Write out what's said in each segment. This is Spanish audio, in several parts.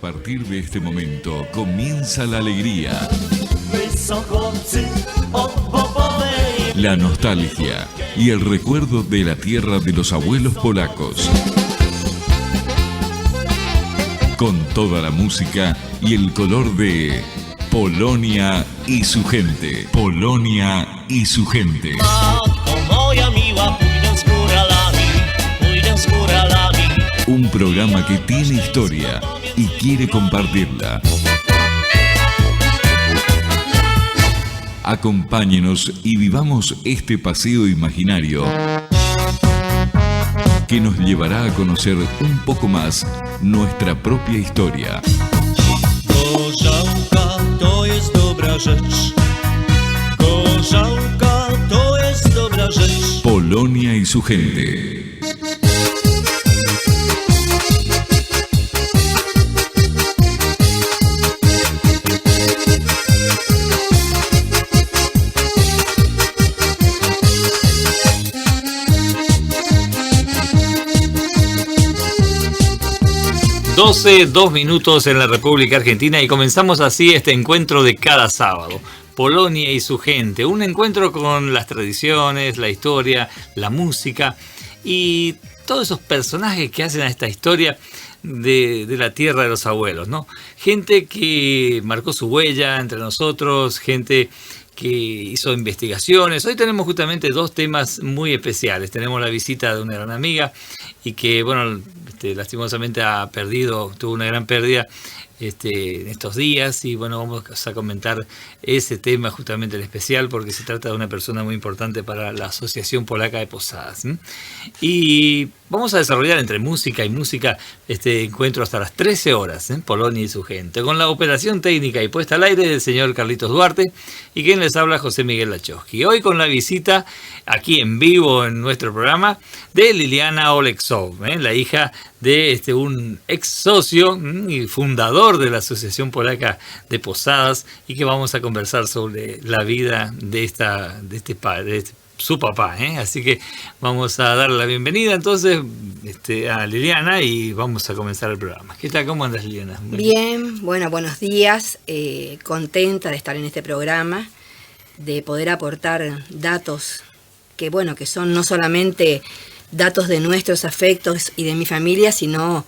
partir de este momento comienza la alegría, la nostalgia y el recuerdo de la tierra de los abuelos polacos. Con toda la música y el color de Polonia y su gente. Polonia y su gente. Un programa que tiene historia y quiere compartirla. Acompáñenos y vivamos este paseo imaginario que nos llevará a conocer un poco más nuestra propia historia. Gorzałka to jest dobra rzecz. Gorzałka to jest dobra rzecz. Polonia y su gente. Dos minutos en la República Argentina y comenzamos así este encuentro de cada sábado. Polonia y su gente, un encuentro con las tradiciones, la historia, la música y todos esos personajes que hacen a esta historia de la tierra de los abuelos, ¿no? Gente que marcó su huella entre nosotros, gente que hizo investigaciones. Hoy tenemos justamente dos temas muy especiales. Tenemos la visita de una gran amiga y que, bueno, lastimosamente tuvo una gran pérdida en estos días, y bueno, vamos a comentar ese tema justamente en especial porque se trata de una persona muy importante para la Asociación Polaca de Posadas. Y vamos a desarrollar entre música y música este encuentro hasta las 13 horas, Polonia y su gente, con la operación técnica y puesta al aire del señor Carlitos Duarte y quien les habla, José Miguel Lachowski. Hoy con la visita aquí en vivo en nuestro programa de Liliana Oleksov, la hija de un ex socio y fundador de la Asociación Polaca de Posadas, y que vamos a conversar sobre la vida de su papá, Así que vamos a darle la bienvenida entonces a Liliana y vamos a comenzar el programa. ¿Qué tal? ¿Cómo andas, Liliana? Bien, bueno, buenos días. Contenta de estar en este programa, de poder aportar datos que son no solamente datos de nuestros afectos y de mi familia, sino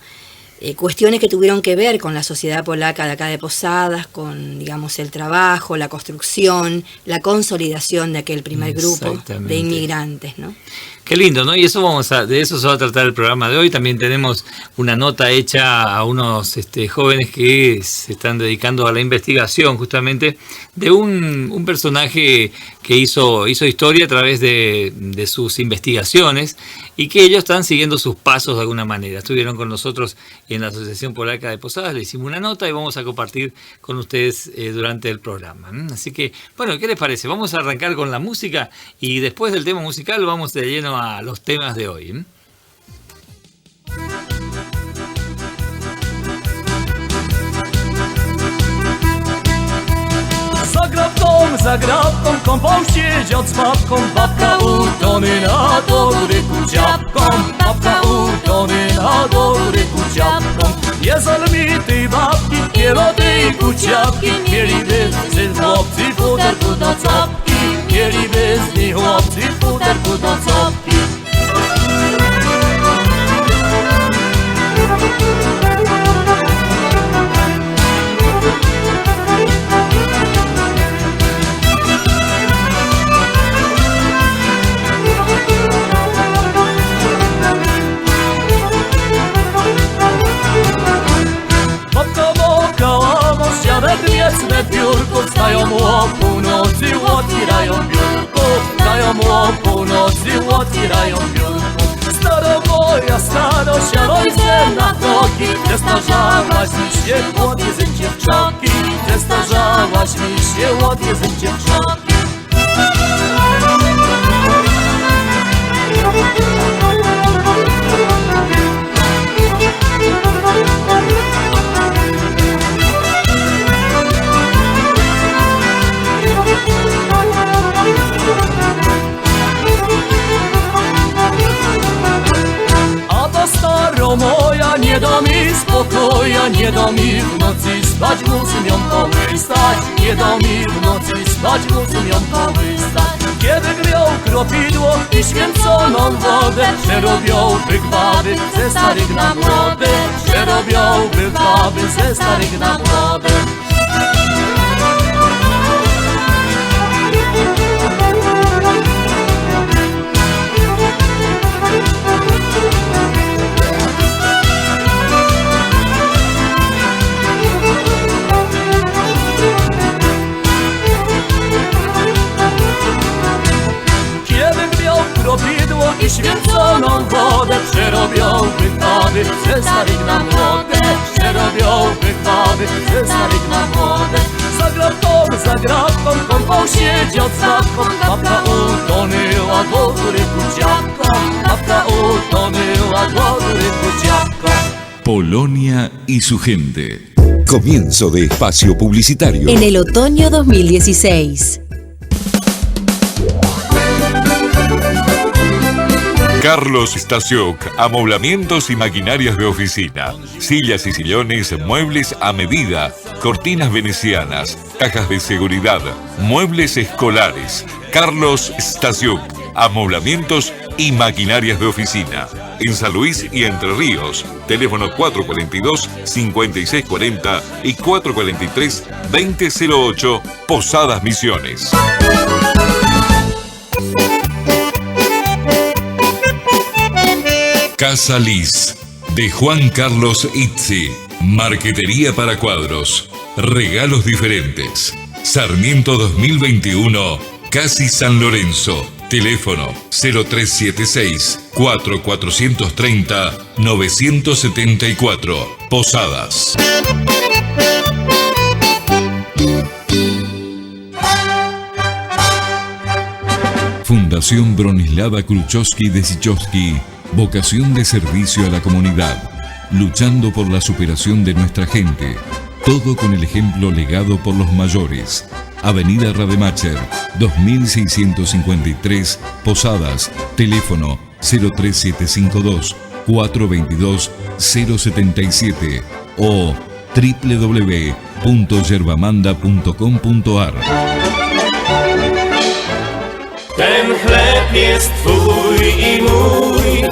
cuestiones que tuvieron que ver con la sociedad polaca de acá de Posadas, con, digamos, el trabajo, la construcción, la consolidación de aquel primer grupo de inmigrantes, ¿no? Qué lindo, ¿no? Y de eso se va a tratar el programa de hoy. También tenemos una nota hecha a unos jóvenes que se están dedicando a la investigación justamente de un personaje que hizo historia a través de sus investigaciones y que ellos están siguiendo sus pasos de alguna manera. Estuvieron con nosotros en la Asociación Polaca de Posadas, le hicimos una nota y vamos a compartir con ustedes durante el programa. Así que, bueno, ¿qué les parece? Vamos a arrancar con la música y después del tema musical vamos de lleno a los temas de hoy. Za grabką kąpał się dziad z babką. Babka utony na dobry kuciapką. Babka utony na dobry kuciapką. Jezol mi tej babki, kielo tej kuciapki. Mieliby z nich chłopcy futerku do czapki. Mieliby z nich chłopcy futerku do czapki. Wieczne biurko, stają o północy, otwierają biurko. Stają o północy, otwierają biurko. Staro moja, staro, siadaj ze na kroki. Przestarzałaś mi się, odjedzę dziewczaki. Przestarzałaś mi się, odjedzę dziewczaki. A to staro moja, nie do mi spokoja, nie do mi w nocy spać, muszę ją połysać. Nie do mi w nocy spać, muszę ją połysać. Kiedy gwiał kropidło i święconą wodę, przerobiąłby baby ze starych na młode, przerobiąłby baby ze starych na młode. Kropidło i święconą wodę, przerobiąłby baby ze starych na młode, przerobiąłby baby ze starych na młode. Za gratką kąpał się dziad z babką, babka utonęła do góry dziadka, babka utonęła do góry dziadka. Polonia y su gente. Comienzo de espacio publicitario. En el otoño 2016. Carlos Stasiuk, amoblamientos y maquinarias de oficina, sillas y sillones, muebles a medida, cortinas venecianas, cajas de seguridad, muebles escolares. Carlos Stasiuk, amoblamientos y maquinarias de oficina. En San Luis y Entre Ríos, teléfono 442-5640 y 443-2008, Posadas Misiones. Casa Liz, de Juan Carlos Itzi. Marquetería para cuadros. Regalos diferentes. Sarmiento 2021, Casi San Lorenzo. Teléfono 0376-4430-974. Posadas. Fundación Bronislava Kruczowski de Sichowski. Vocación de servicio a la comunidad, luchando por la superación de nuestra gente, todo con el ejemplo legado por los mayores. Avenida Rademacher, 2653, Posadas, teléfono 03752-422-077 o www.yerbamanda.com.ar. Ten chleb jest twój i mój,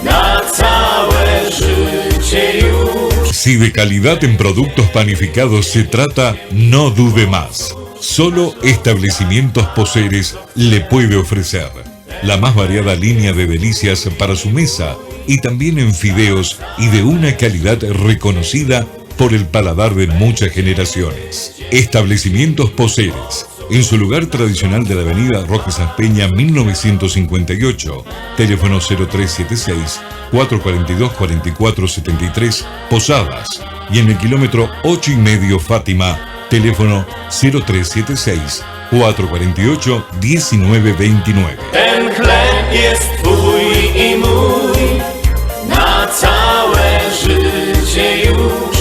na całe życie już. Si de calidad en productos panificados se trata, no dude más. Solo Establecimientos Poseres le puede ofrecer la más variada línea de delicias para su mesa y también en fideos y de una calidad reconocida por el paladar de muchas generaciones. Establecimientos Poseres, en su lugar tradicional de la avenida Roque Saspeña 1958, teléfono 0376-442-4473, Posadas, y en el kilómetro 8,5 Fátima, teléfono 0376-448-1929. Ten chleb jest twój i mój, na całe życie już.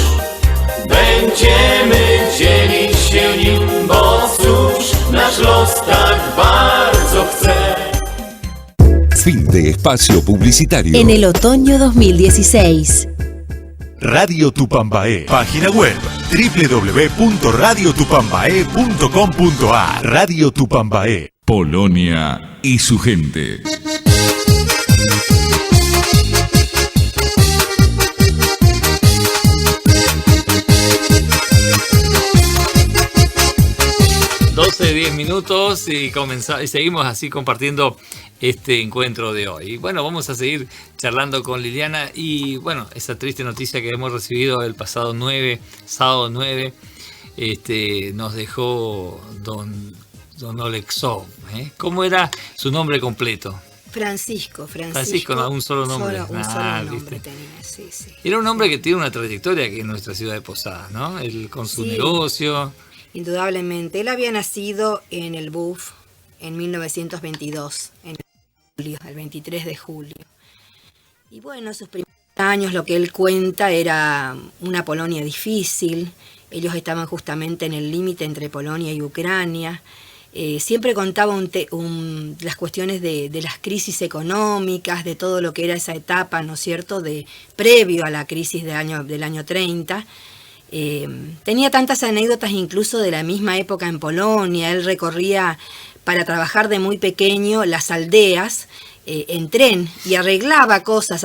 Będziemy dzielić się nim, bo cóż nasz los tak bardzo chce. Fin de espacio publicitario. En el otoño 2016. Radio Tupambaé. Página web www.radiotupambaé.com.ar. Radio Tupambaé. Polonia y su gente. Minutos y seguimos así compartiendo este encuentro de hoy. Y bueno, vamos a seguir charlando con Liliana y bueno, esa triste noticia que hemos recibido el pasado sábado 9, nos dejó don Olexov. ¿Cómo era su nombre completo? Francisco, no, un solo nombre. Un solo nombre tenía, sí. Era un hombre que tiene una trayectoria aquí en nuestra ciudad de Posadas, ¿no? Él con su negocio. Indudablemente. Él había nacido en el BUF en 1922, el 23 de julio. Y bueno, sus primeros años, lo que él cuenta, era una Polonia difícil. Ellos estaban justamente en el límite entre Polonia y Ucrania. siempre contaba las cuestiones de las crisis económicas, de todo lo que era esa etapa, ¿no es cierto?, previo a la crisis del año 30. Tenía tantas anécdotas incluso de la misma época en Polonia. Él recorría para trabajar de muy pequeño las aldeas en tren y arreglaba cosas,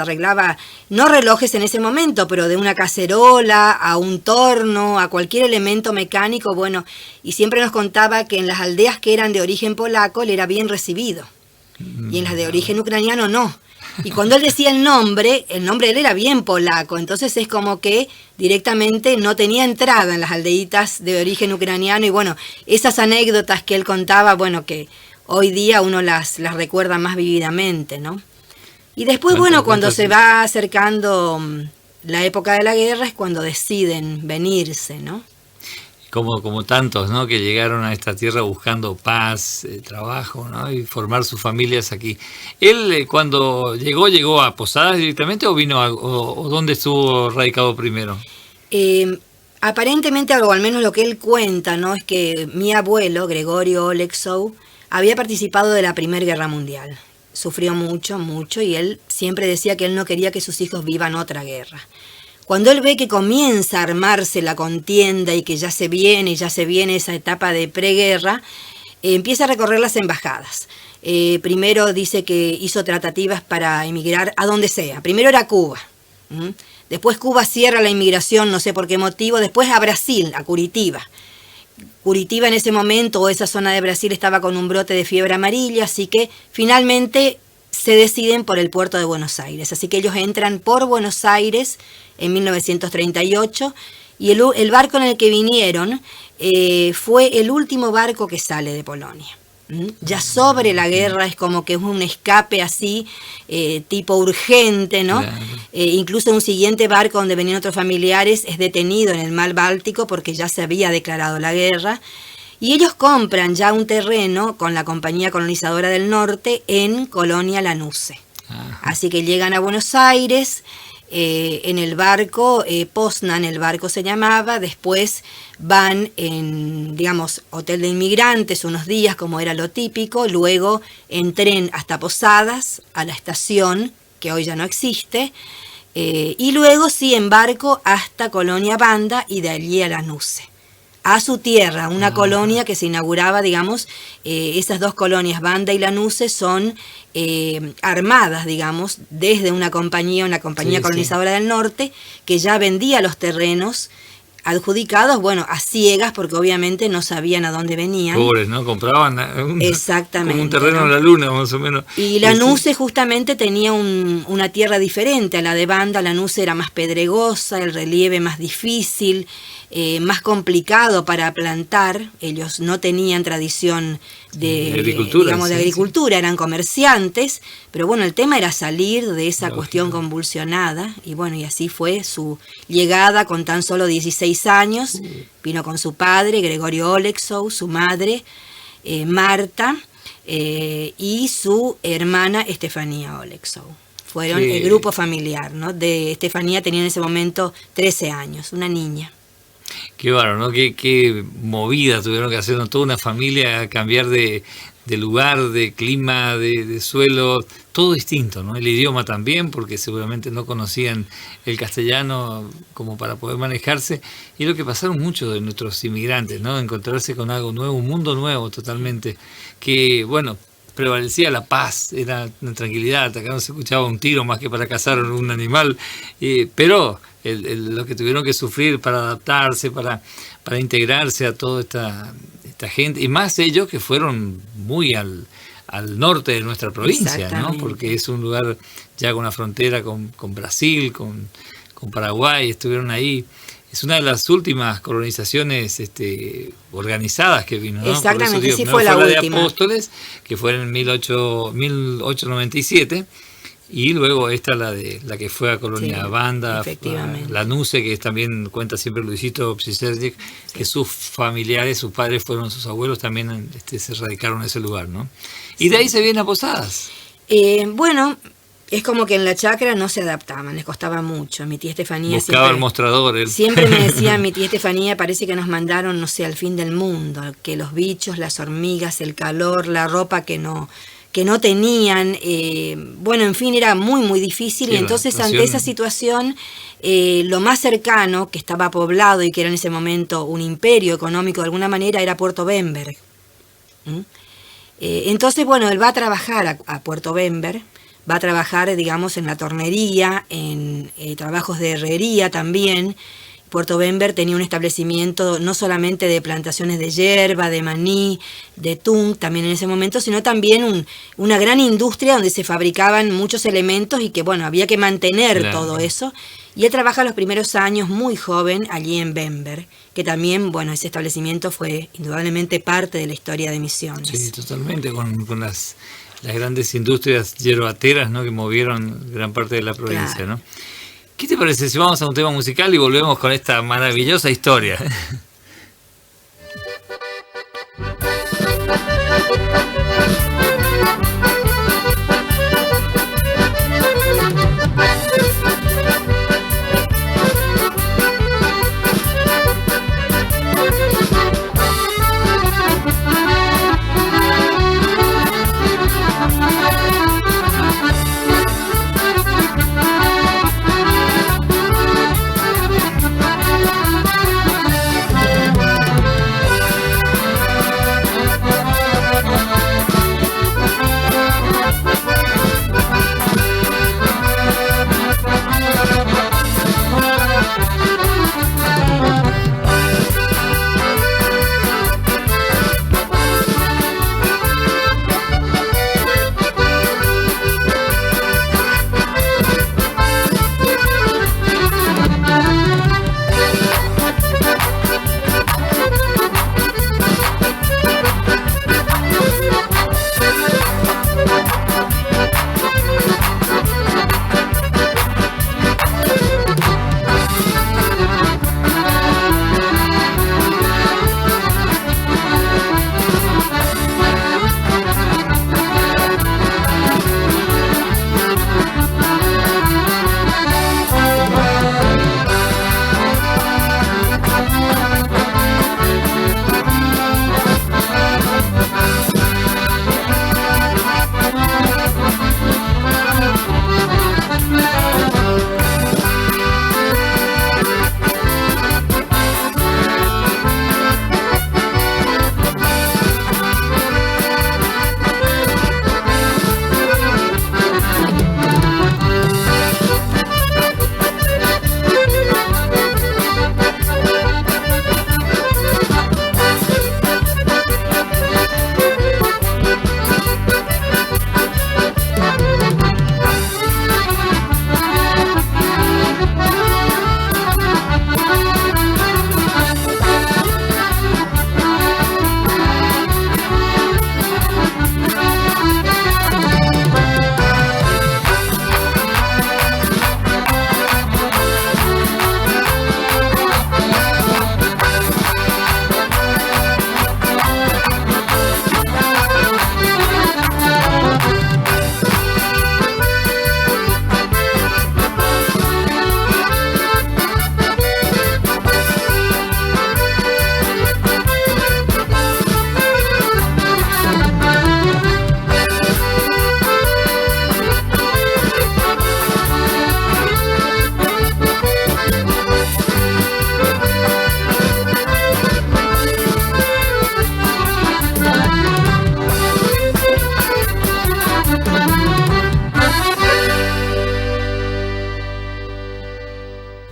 no relojes en ese momento, pero de una cacerola a un torno, a cualquier elemento mecánico, bueno, y siempre nos contaba que en las aldeas que eran de origen polaco él era bien recibido y en las de origen ucraniano no. Y cuando él decía el nombre de él era bien polaco, entonces es como que directamente no tenía entrada en las aldeitas de origen ucraniano. Y bueno, esas anécdotas que él contaba, bueno, que hoy día uno las recuerda más vívidamente, ¿no? Y después, bueno, cuando se va acercando la época de la guerra es cuando deciden venirse, ¿no? Como tantos, ¿no?, que llegaron a esta tierra buscando paz, trabajo, ¿no?, y formar sus familias aquí. Él, cuando llegó a Posadas directamente o vino o dónde estuvo radicado primero? Aparentemente, o al menos lo que él cuenta, ¿no?, es que mi abuelo, Gregorio Oleksov, había participado de la Primera Guerra Mundial. Sufrió mucho, y él siempre decía que él no quería que sus hijos vivan otra guerra. Cuando él ve que comienza a armarse la contienda y que ya se viene esa etapa de preguerra, empieza a recorrer las embajadas. Primero dice que hizo tratativas para emigrar a donde sea. Primero era Cuba. Después Cuba cierra la inmigración, no sé por qué motivo. Después a Brasil, a Curitiba. Curitiba en ese momento, o esa zona de Brasil, estaba con un brote de fiebre amarilla, así que finalmente se deciden por el puerto de Buenos Aires. Así que ellos entran por Buenos Aires en 1938 y el barco en el que vinieron fue el último barco que sale de Polonia. Ya sobre la guerra es como que es un escape así, tipo urgente, ¿no? Claro. Incluso un siguiente barco donde venían otros familiares es detenido en el mar Báltico porque ya se había declarado la guerra. Y ellos compran ya un terreno con la Compañía Colonizadora del Norte en Colonia Lanuse. Ajá. Así que llegan a Buenos Aires, en el barco, Poznan el barco se llamaba, después van en, digamos, hotel de inmigrantes unos días como era lo típico, luego en tren hasta Posadas, a la estación, que hoy ya no existe, y luego sí en barco hasta Colonia Banda y de allí a Lanuse. A su tierra, una colonia que se inauguraba, digamos, esas dos colonias, Banda y Lanuse, son armadas, digamos, desde una compañía colonizadora del norte, que ya vendía los terrenos adjudicados, bueno, a ciegas, porque obviamente no sabían a dónde venían. Pobres, ¿no? Compraban exactamente, como un terreno, ¿no?, en la luna, más o menos. Y Lanuse justamente tenía una tierra diferente a la de Banda. Lanuse era más pedregosa, el relieve más difícil, más complicado para plantar. Ellos no tenían tradición de agricultura, digamos, de agricultura, eran comerciantes, pero bueno, el tema era salir de esa cuestión convulsionada, y bueno, y así fue su llegada con tan solo 16 años, vino con su padre, Gregorio Oleksov, su madre, Marta, y su hermana, Estefanía Oleksov. Fueron el grupo familiar, ¿no? De Estefanía tenía en ese momento 13 años, una niña. Qué bárbaro, ¿no? Qué movida tuvieron que hacer, ¿no?, toda una familia, cambiar de lugar, de clima, de suelo, todo distinto, ¿no? El idioma también, porque seguramente no conocían el castellano como para poder manejarse. Y es lo que pasaron muchos de nuestros inmigrantes, ¿no? Encontrarse con algo nuevo, un mundo nuevo totalmente, que, bueno, prevalecía la paz, era una tranquilidad. Acá no se escuchaba un tiro más que para cazar un animal, pero lo que tuvieron que sufrir para adaptarse, para integrarse a toda esta gente, y más ellos que fueron muy al norte de nuestra provincia, ¿no? Porque es un lugar ya con una frontera con Brasil, con Paraguay, estuvieron ahí. Es una de las últimas colonizaciones organizadas que vino, ¿no? Exactamente, digo, sí, fue la última. De Apóstoles, que fue en 1897, y luego esta la que fue a Colonia Banda, Lanuse, que también cuenta siempre Luisito Psiserdic, que sus familiares, sus padres fueron sus abuelos, también se radicaron en ese lugar, ¿no? Y de ahí se viene a Posadas. Bueno, es como que en la chacra no se adaptaban, les costaba mucho. Mi tía Estefanía buscaba el mostrador. Siempre me decía mi tía Estefanía, parece que nos mandaron, no sé, al fin del mundo, que los bichos, las hormigas, el calor, la ropa que no tenían, bueno, en fin, era muy, muy difícil. Sí, y entonces ante esa situación, lo más cercano, que estaba poblado y que era en ese momento un imperio económico de alguna manera, era Puerto Bemberg. Entonces, bueno, él va a trabajar a Puerto Bemberg, va a trabajar, digamos, en la tornería, en trabajos de herrería también. Puerto Bemberg tenía un establecimiento no solamente de plantaciones de yerba, de maní, de tung también en ese momento, sino también una gran industria donde se fabricaban muchos elementos y que, bueno, había que mantener todo eso. Y él trabaja los primeros años muy joven allí en Bemberg, que también, bueno, ese establecimiento fue indudablemente parte de la historia de Misiones. Sí, totalmente, con las grandes industrias yerbateras, ¿no?, que movieron gran parte de la provincia, claro. ¿No? ¿Qué te parece si vamos a un tema musical y volvemos con esta maravillosa historia?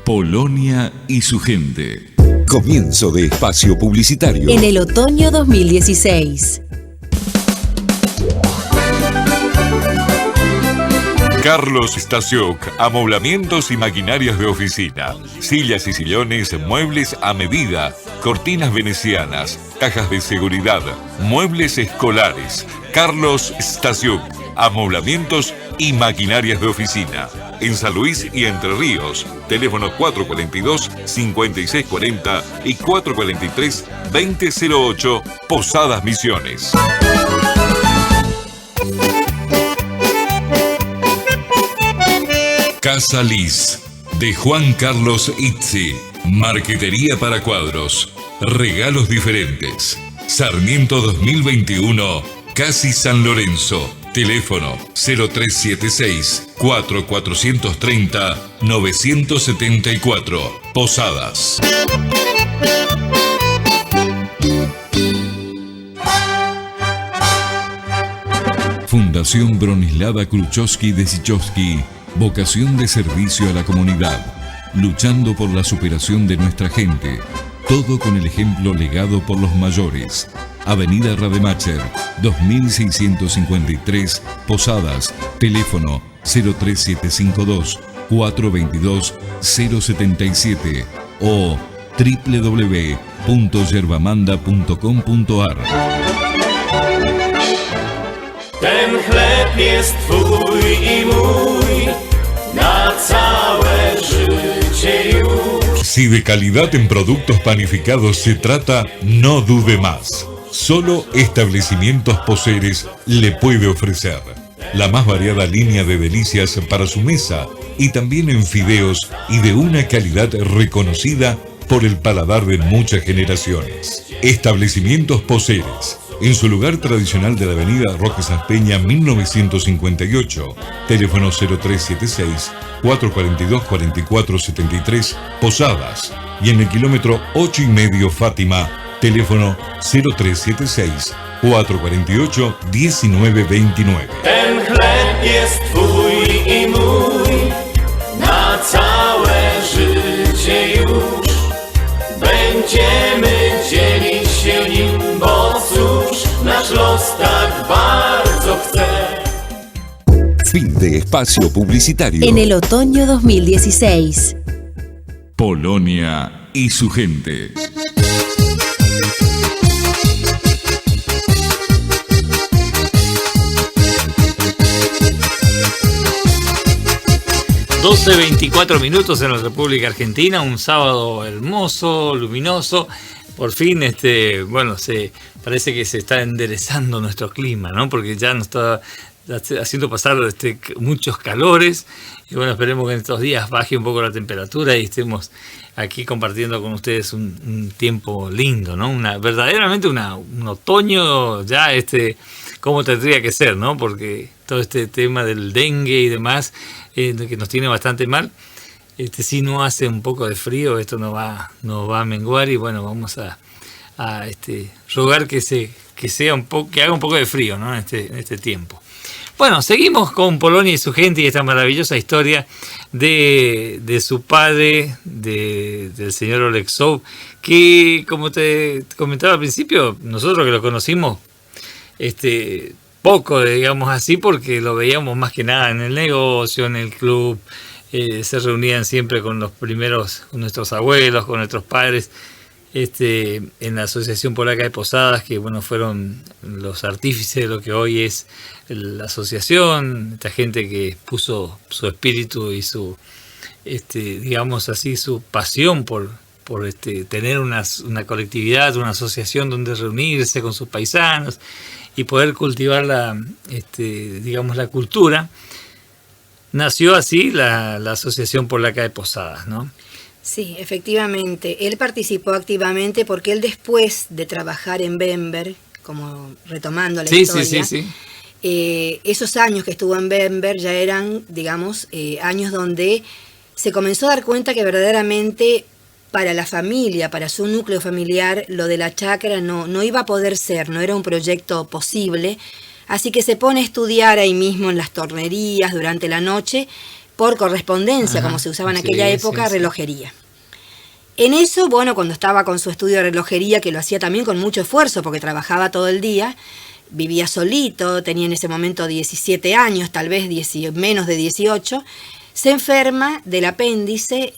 Polonia y su gente. Comienzo de espacio publicitario. En el otoño 2016. Carlos Stasiuk, amoblamientos y maquinarias de oficina, sillas y sillones, muebles a medida, cortinas venecianas, cajas de seguridad, muebles escolares. Carlos Stasiuk, amoblamientos y maquinarias de oficina. En San Luis y Entre Ríos, teléfono 442-5640 y 443-2008, Posadas Misiones. Casa Liz, de Juan Carlos Itzi. Marquetería para cuadros. Regalos diferentes. Sarmiento 2021, Casi San Lorenzo. Teléfono 0376-4430-974. Posadas. Fundación Bronislava Kruczowski de Sichowski. Vocación de servicio a la comunidad. Luchando por la superación de nuestra gente. Todo con el ejemplo legado por los mayores. Avenida Rademacher, 2653, Posadas. Teléfono 03752-422-077 o www.yerbamanda.com.ar. Ten chleb jest twój i mój na całe życie już. Si de calidad en productos panificados se trata, no dude más. Solo Establecimientos Poseres le puede ofrecer la más variada línea de delicias para su mesa y también en fideos y de una calidad reconocida por el paladar de muchas generaciones. Establecimientos Poseres, en su lugar tradicional de la avenida Roque Saspeña 1958, teléfono 0376-442-4473, Posadas, y en el kilómetro 8,5 Fátima, teléfono 0376-448-1929. Ten chleb jest twój i mój na całe życie już. Będziemy dzielić się nim, bo cóż nasz los tak bardzo chce. Fin de espacio publicitario. En el otoño 2016. Polonia y su gente. ...12:24 en la República Argentina, un sábado hermoso, luminoso. Por fin, parece que se está enderezando nuestro clima, ¿no? Porque ya nos está haciendo pasar muchos calores. Y bueno, esperemos que en estos días baje un poco la temperatura y estemos aquí compartiendo con ustedes un tiempo lindo, ¿no? Verdaderamente un otoño ya como tendría que ser, ¿no? Porque todo este tema del dengue y demás, que nos tiene bastante mal, si no hace un poco de frío, esto nos va a menguar y bueno, vamos a rogar que haga un poco de frío, ¿no? en este tiempo. Bueno, seguimos con Polonia y su gente y esta maravillosa historia de su padre, del señor Oleksov, que como te comentaba al principio, nosotros que lo conocimos poco, digamos así, porque lo veíamos más que nada en el negocio, en el club, se reunían siempre con nuestros abuelos, con nuestros padres, en la Asociación Polaca de Posadas, que bueno, fueron los artífices de lo que hoy es la asociación, esta gente que puso su espíritu y su, digamos así, su pasión por tener una colectividad, una asociación donde reunirse con sus paisanos y poder cultivar digamos, la cultura. Nació así la Asociación Polaca de Posadas, ¿no? Sí, efectivamente. Él participó activamente porque él, después de trabajar en Bemberg, como retomando la historia, esos años que estuvo en Bemberg ya eran, digamos, años donde se comenzó a dar cuenta que verdaderamente para la familia, para su núcleo familiar, lo de la chacra no iba a poder ser, no era un proyecto posible. Así que se pone a estudiar ahí mismo en las tornerías durante la noche, por correspondencia, como se usaba en aquella época, relojería. En eso, bueno, cuando estaba con su estudio de relojería, que lo hacía también con mucho esfuerzo porque trabajaba todo el día, vivía solito, tenía en ese momento 17 años, tal vez menos de 18, se enferma del apéndice.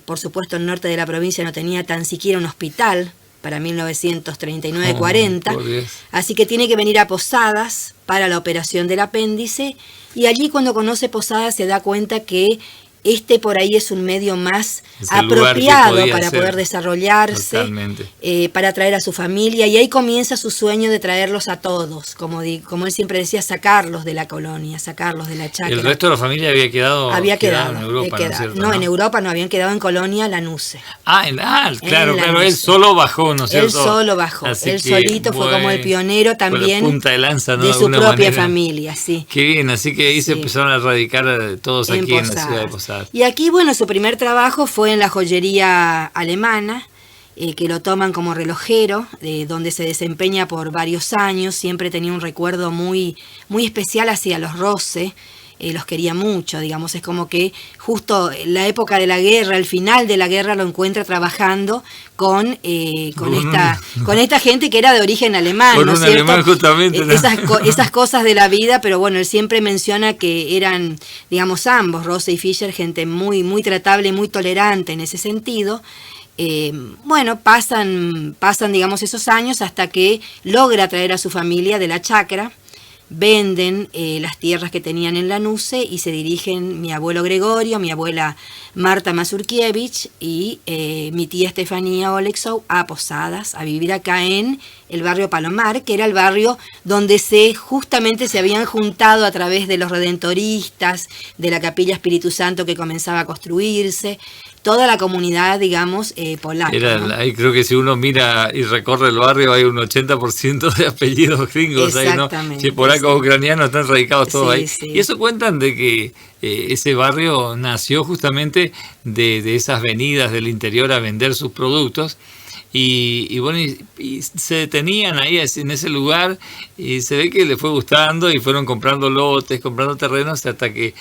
Por supuesto, el norte de la provincia no tenía tan siquiera un hospital para 1939-40, así que tiene que venir a Posadas para la operación del apéndice, y allí cuando conoce Posadas se da cuenta que por ahí es un medio más Es el lugar que apropiado podía para ser. poder desarrollarse, Totalmente. para traer a su familia, y ahí comienza su sueño de traerlos a todos, como él siempre decía, sacarlos de la colonia, sacarlos de la chacra. El resto de la familia había quedado quedado en Europa, ¿no es cierto? No, en Europa no, habían quedado en Colonia Lanuse. Claro, él solo bajó, ¿no es cierto? Él solo bajó, Así él que solito fue como el pionero también fue la punta de lanza, ¿no? de su alguna propia manera. familia, sí. Qué bien, así que ahí se empezaron a radicar todos aquí en la Posadas. ciudad de Posadas. Y aquí, bueno, su primer trabajo fue en la joyería alemana, que lo toman como relojero, donde se desempeña por varios años. Siempre tenía un recuerdo muy, muy especial hacia los Rose. Los quería mucho, digamos, es como que justo en la época de la guerra, el final de la guerra, lo encuentra trabajando con esta gente que era de origen alemán, Con ¿no es un cierto? alemán justamente, ¿no? Esas cosas de la vida, pero bueno, él siempre menciona que eran, digamos, ambos, Rose y Fischer, gente muy, muy tratable y muy tolerante en ese sentido. Bueno, pasan, digamos, esos años hasta que logra traer a su familia de la chacra. Venden las tierras que tenían en Lanuse y se dirigen mi abuelo Gregorio, mi abuela Marta Mazurkiewicz y mi tía Estefanía Olexow a Posadas, a vivir acá en el barrio Palomar, que era el barrio donde justamente se habían juntado a través de los redentoristas, de la Capilla Espíritu Santo que comenzaba a construirse, toda la comunidad, digamos, polaca. ¿No? Ahí creo que si uno mira y recorre el barrio hay un 80% de apellidos gringos ahí, ¿no? Sí, polacos, ucranianos están radicados todos ahí. Sí. Y eso cuentan de que ese barrio nació justamente de esas venidas del interior a vender sus productos. Y bueno, y se detenían ahí en ese lugar y se ve que le fue gustando y fueron comprando lotes, comprando terrenos hasta que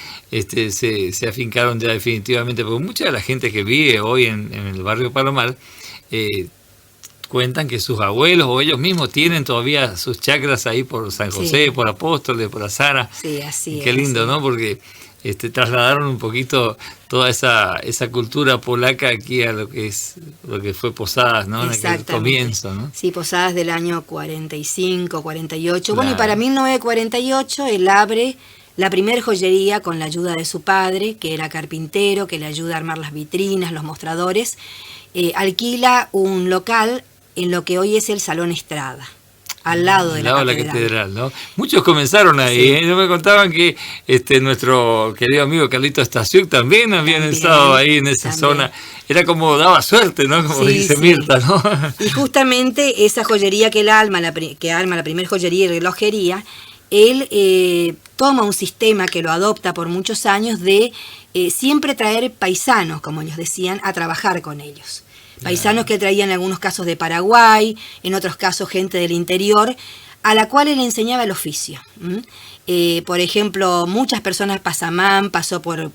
se afincaron ya definitivamente. Porque mucha de la gente que vive hoy en el barrio Palomar cuentan que sus abuelos o ellos mismos tienen todavía sus chacras ahí por San José, por Apóstoles, por Azara. Sí, así Qué lindo, así. ¿No? Porque trasladaron un poquito toda esa cultura polaca aquí a lo que fue Posadas, ¿no? En aquel comienzo, ¿no? Sí, Posadas del año 45, 48. Claro. Bueno, y para 1948 él abre la primer joyería con la ayuda de su padre, que era carpintero, que le ayuda a armar las vitrinas, los mostradores. Alquila un local en lo que hoy es el Salón Estrada. Al lado de la catedral, ¿no? Muchos comenzaron ahí, sí. No me contaban que nuestro querido amigo Carlito Stasiuk también habían estado ahí en esa zona. Era como daba suerte, ¿no? Como dice Mirta, ¿no? Y justamente esa joyería que él arma, la primer joyería y relojería, él toma un sistema que lo adopta por muchos años de siempre traer paisanos, como ellos decían, a trabajar con ellos. Paisanos que traían en algunos casos de Paraguay, en otros casos gente del interior, a la cual él enseñaba el oficio. Por ejemplo, muchas personas, Pasamán pasó por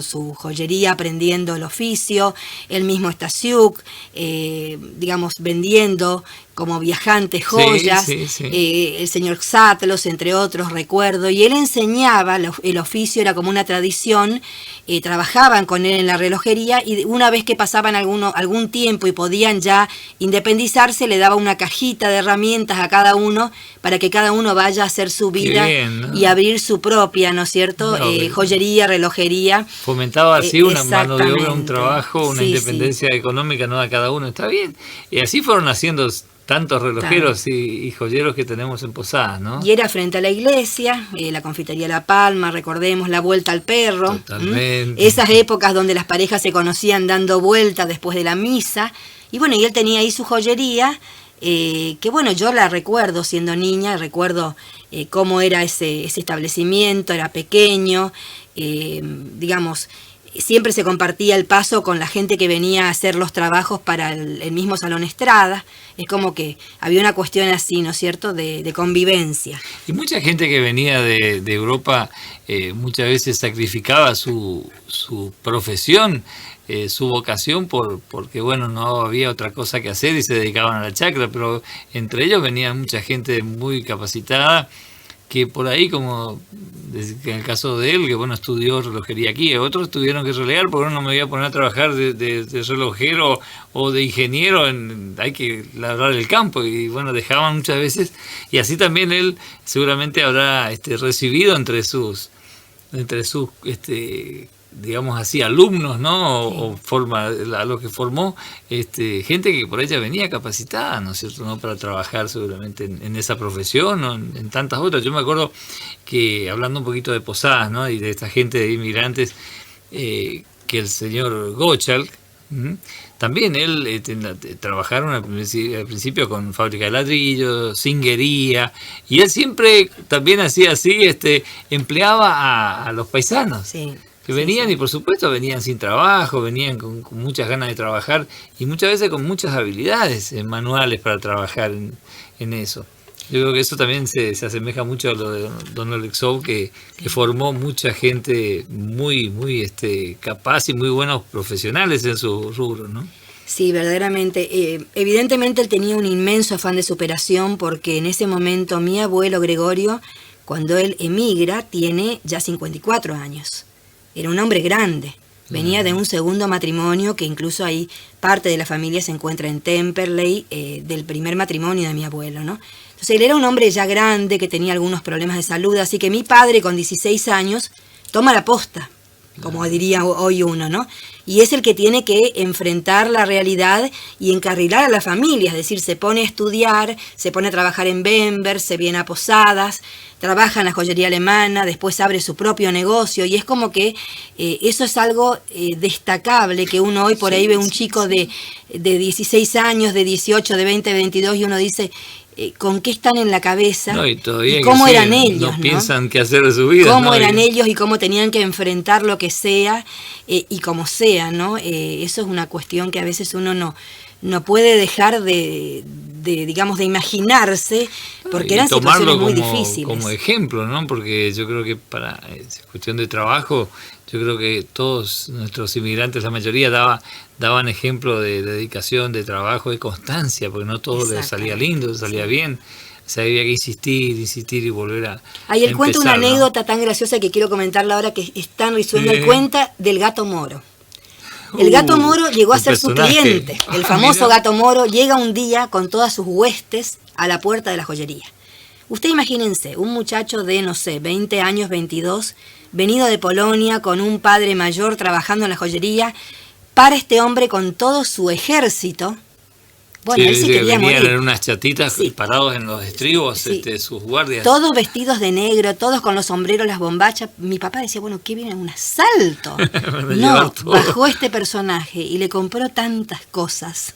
su joyería aprendiendo el oficio, el mismo Stasiuk, digamos, vendiendo como viajantes joyas, el señor Xatlos, entre otros, recuerdo, y él enseñaba el oficio, era como una tradición, trabajaban con él en la relojería y una vez que pasaban algún tiempo y podían ya independizarse, le daba una cajita de herramientas a cada uno para que cada uno vaya a hacer su vida bien, ¿no? Y abrir su propia, ¿no es cierto? Joyería, relojería. Fomentaba así una mano de obra, un trabajo, una independencia económica, ¿no? A cada uno, está bien. Y así fueron haciendo tantos relojeros y joyeros que tenemos en Posadas, ¿no? Y era frente a la iglesia, la confitería La Palma, recordemos, la vuelta al perro. Totalmente. Esas épocas donde las parejas se conocían dando vuelta después de la misa. Y bueno, y él tenía ahí su joyería, que bueno, yo la recuerdo siendo niña, recuerdo cómo era ese establecimiento, era pequeño, digamos, siempre se compartía el paso con la gente que venía a hacer los trabajos para el mismo Salón Estrada. Es como que había una cuestión así, ¿no es cierto?, de convivencia. Y mucha gente que venía de Europa muchas veces sacrificaba su profesión, su vocación, porque bueno, no había otra cosa que hacer y se dedicaban a la chacra, pero entre ellos venía mucha gente muy capacitada, que por ahí, como en el caso de él, que bueno, estudió relojería aquí, otros tuvieron que relegar porque no me voy a poner a trabajar de relojero o de ingeniero, hay que labrar el campo, y bueno, dejaban muchas veces, y así también él seguramente habrá recibido entre sus digamos así, alumnos, ¿no? O forma a lo que formó gente que por ella venía capacitada, ¿no es cierto?, ¿no? Para trabajar seguramente en esa profesión o en tantas otras. Yo me acuerdo que, hablando un poquito de Posadas, ¿no?, y de esta gente de inmigrantes, que el señor Gottschalk, también él trabajaron al principio con fábrica de ladrillos, cinguería, y él siempre también hacía así, empleaba a los paisanos. Sí. Que venían y por supuesto venían sin trabajo, venían con muchas ganas de trabajar y muchas veces con muchas habilidades manuales para trabajar en eso. Yo creo que eso también se asemeja mucho a lo de Don Olexow, que formó mucha gente muy capaz y muy buenos profesionales en su rubro, ¿no? Sí, verdaderamente. Evidentemente él tenía un inmenso afán de superación, porque en ese momento mi abuelo Gregorio, cuando él emigra, tiene ya 54 años. Era un hombre grande, venía de un segundo matrimonio, que incluso ahí parte de la familia se encuentra en Temperley, del primer matrimonio de mi abuelo, ¿no? Entonces él era un hombre ya grande, que tenía algunos problemas de salud, así que mi padre con 16 años toma la posta, como diría hoy uno, ¿no? Y es el que tiene que enfrentar la realidad y encarrilar a la familia, es decir, se pone a estudiar, se pone a trabajar en Bember, se viene a Posadas, trabaja en la joyería alemana, después abre su propio negocio, y es como que eso es algo destacable, que uno hoy por ahí ve un chico de 16 años, de 18, de 20, de 22, y uno dice, ¿con qué están en la cabeza? No, y cómo eran ellos, no piensan qué hacer de su vida. Cómo eran ellos y cómo tenían que enfrentar lo que sea, y como sea, ¿no? Eso es una cuestión que a veces uno no puede dejar de imaginarse, porque eran situaciones muy difíciles. Como ejemplo, ¿no? Porque yo creo que para cuestión de trabajo, yo creo que todos nuestros inmigrantes, la mayoría daban ejemplo de dedicación, de trabajo, de constancia, porque no todo les salía lindo, les salía bien. O sea, había que insistir y volver a Ahí él cuenta una ¿no? anécdota tan graciosa que quiero comentarla ahora, que es tan risueña. Él cuenta del gato Moro. El gato Moro llegó a ser su cliente. El famoso gato Moro llega un día con todas sus huestes a la puerta de la joyería. Usted imagínense, un muchacho de, 20 años, 22, venido de Polonia, con un padre mayor trabajando en la joyería, para este hombre con todo su ejército. Bueno, él se quería morir. Venían en unas chatitas parados en los estribos, sus guardias. Todos vestidos de negro, todos con los sombreros, las bombachas. Mi papá decía, bueno, ¿qué viene? ¿Un asalto? No, bajó este personaje y le compró tantas cosas.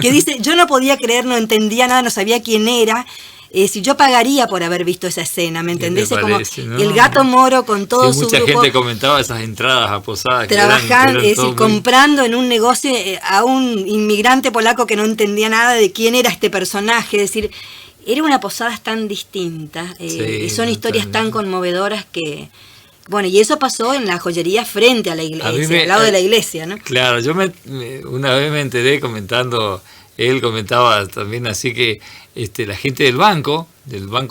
Que dice, yo no podía creer, no entendía nada, no sabía quién era. Si yo pagaría por haber visto esa escena, ¿me entendés? Parece, como el gato Moro con todo su mucha grupo. Gente comentaba esas entradas a Posadas. Trabajando, comprando en un negocio a un inmigrante polaco que no entendía nada de quién era este personaje. Es decir, era una Posadas tan distinta. Y son historias tan conmovedoras que... Bueno, y eso pasó en la joyería frente a la iglesia, al lado de la iglesia, ¿no? Claro, yo una vez me enteré comentando... Él comentaba también así que la gente del Banco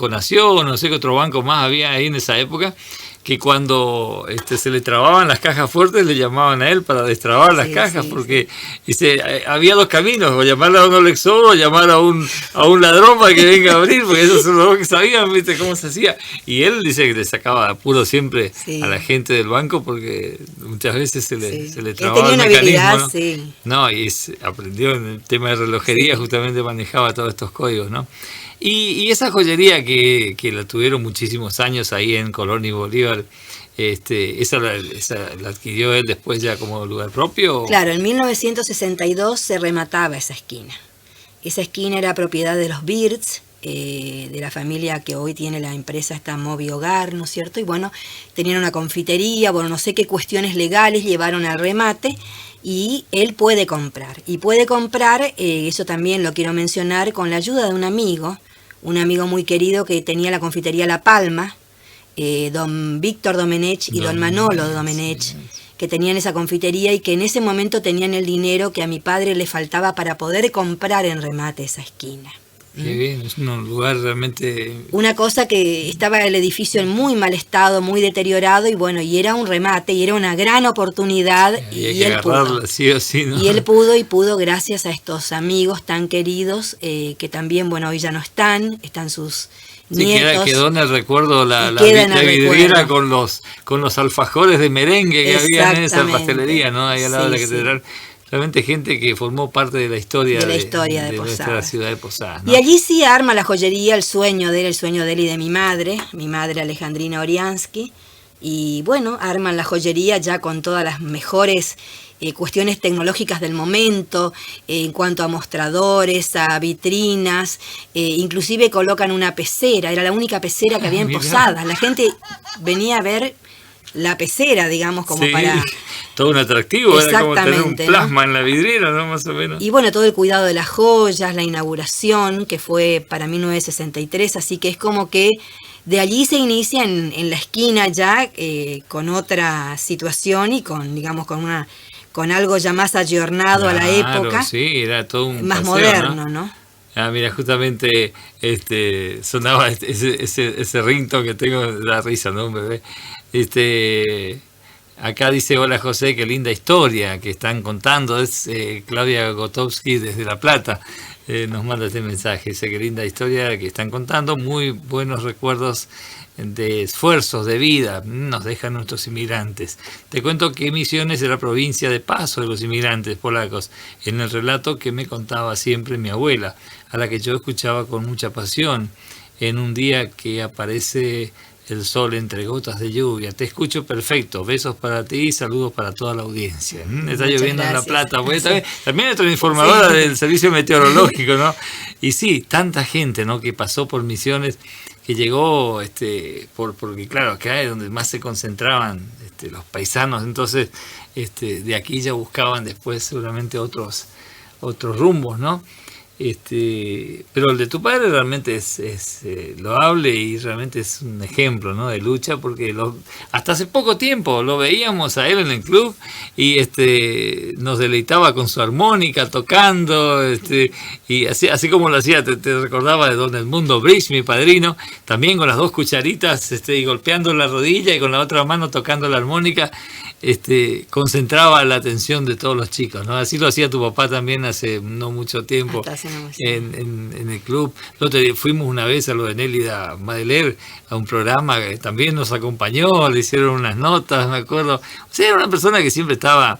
Nación, no sé qué otro banco más había ahí en esa época, que cuando se le trababan las cajas fuertes le llamaban a él para destrabar las cajas, porque dice, había dos caminos, o llamarle a un Olexow o llamar a un ladrón para que venga a abrir, porque esos son los dos que sabían, ¿viste?, cómo se hacía. Y él dice que le sacaba de apuro siempre a la gente del banco, porque muchas veces se le trababa el mecanismo, ¿no? Y aprendió en el tema de relojería, justamente manejaba todos estos códigos, ¿no? Y esa joyería que la tuvieron muchísimos años ahí en Colón y Bolívar, esa la adquirió él después ya como lugar propio. Claro, en 1962 se remataba esa esquina. Esa esquina era propiedad de los Birds, de la familia que hoy tiene la empresa esta Movi Hogar, ¿no es cierto? Y bueno, tenían una confitería, bueno, no sé qué cuestiones legales llevaron al remate, y él puede comprar. Y puede comprar, eso también lo quiero mencionar, con la ayuda de un amigo muy querido que tenía la confitería La Palma, don Víctor Domenech y don Manolo Domenech, que tenían esa confitería y que en ese momento tenían el dinero que a mi padre le faltaba para poder comprar en remate esa esquina. Qué bien, es un lugar realmente... Una cosa que estaba el edificio en muy mal estado, muy deteriorado, y bueno, y era un remate, y era una gran oportunidad, y él pudo. Sí o sí, ¿no? Y él pudo gracias a estos amigos tan queridos, que también, bueno, hoy ya no están sus Sí, nietos. quedó en el recuerdo la Queda en el vidriera recuerdo. con los alfajores de merengue que había en esa Exactamente. pastelería, ¿no? Ahí al lado de la Sí, catedral. Realmente gente que formó parte de la historia De de nuestra Posadas. ciudad de Posadas, ¿no? Y allí sí arma la joyería el sueño de él y de mi madre Alejandrina Oriansky. Y bueno, arman la joyería ya con todas las mejores cuestiones tecnológicas del momento, en cuanto a mostradores, a vitrinas, inclusive colocan una pecera, era la única pecera que había en Mirá. Posadas. La gente venía a ver la pecera, digamos, como Sí, para... todo un atractivo, era como tener un Exactamente, plasma en la vidriera, ¿no? Más o menos. Y bueno, todo el cuidado de las joyas, la inauguración, que fue para 1963, así que es como que de allí se inicia en la esquina ya con otra situación y con, digamos, con algo ya más ayornado a la Claro, época, sí, era todo un más paseo, moderno, ¿no? Ah, mira, justamente sonaba ese ringtone que tengo, da risa, ¿no? Un bebé. Acá dice, hola José, qué linda historia que están contando. Es Claudia Gotowski desde La Plata. Nos manda este mensaje. Dice, qué linda historia que están contando. Muy buenos recuerdos de esfuerzos de vida nos dejan nuestros inmigrantes. Te cuento que Misiones es la provincia de paso de los inmigrantes polacos, en el relato que me contaba siempre mi abuela, a la que yo escuchaba con mucha pasión, en un día que aparece el sol entre gotas de lluvia. Te escucho perfecto. Besos para ti y saludos para toda la audiencia. Está Muchas lloviendo en La gracias. Plata. Pues, también es otra informadora Sí. del servicio meteorológico, ¿no? Y sí, tanta gente, ¿no? Que pasó por Misiones, que llegó, porque claro, acá es donde más se concentraban los paisanos. Entonces, de aquí ya buscaban después seguramente otros rumbos, ¿no? Pero el de tu padre realmente es loable y realmente es un ejemplo, ¿no? De lucha, porque hasta hace poco tiempo lo veíamos a él en el club y nos deleitaba con su armónica tocando, y así como lo hacía, te recordaba de Don Edmundo Bridge, mi padrino, también con las dos cucharitas y golpeando la rodilla y con la otra mano tocando la armónica. Concentraba la atención de todos los chicos, ¿no? Así lo hacía tu papá también hace no mucho tiempo en el club. Fuimos una vez a lo de Nélida Madeler, a un programa que también nos acompañó, le hicieron unas notas, me acuerdo. O sea, era una persona que siempre estaba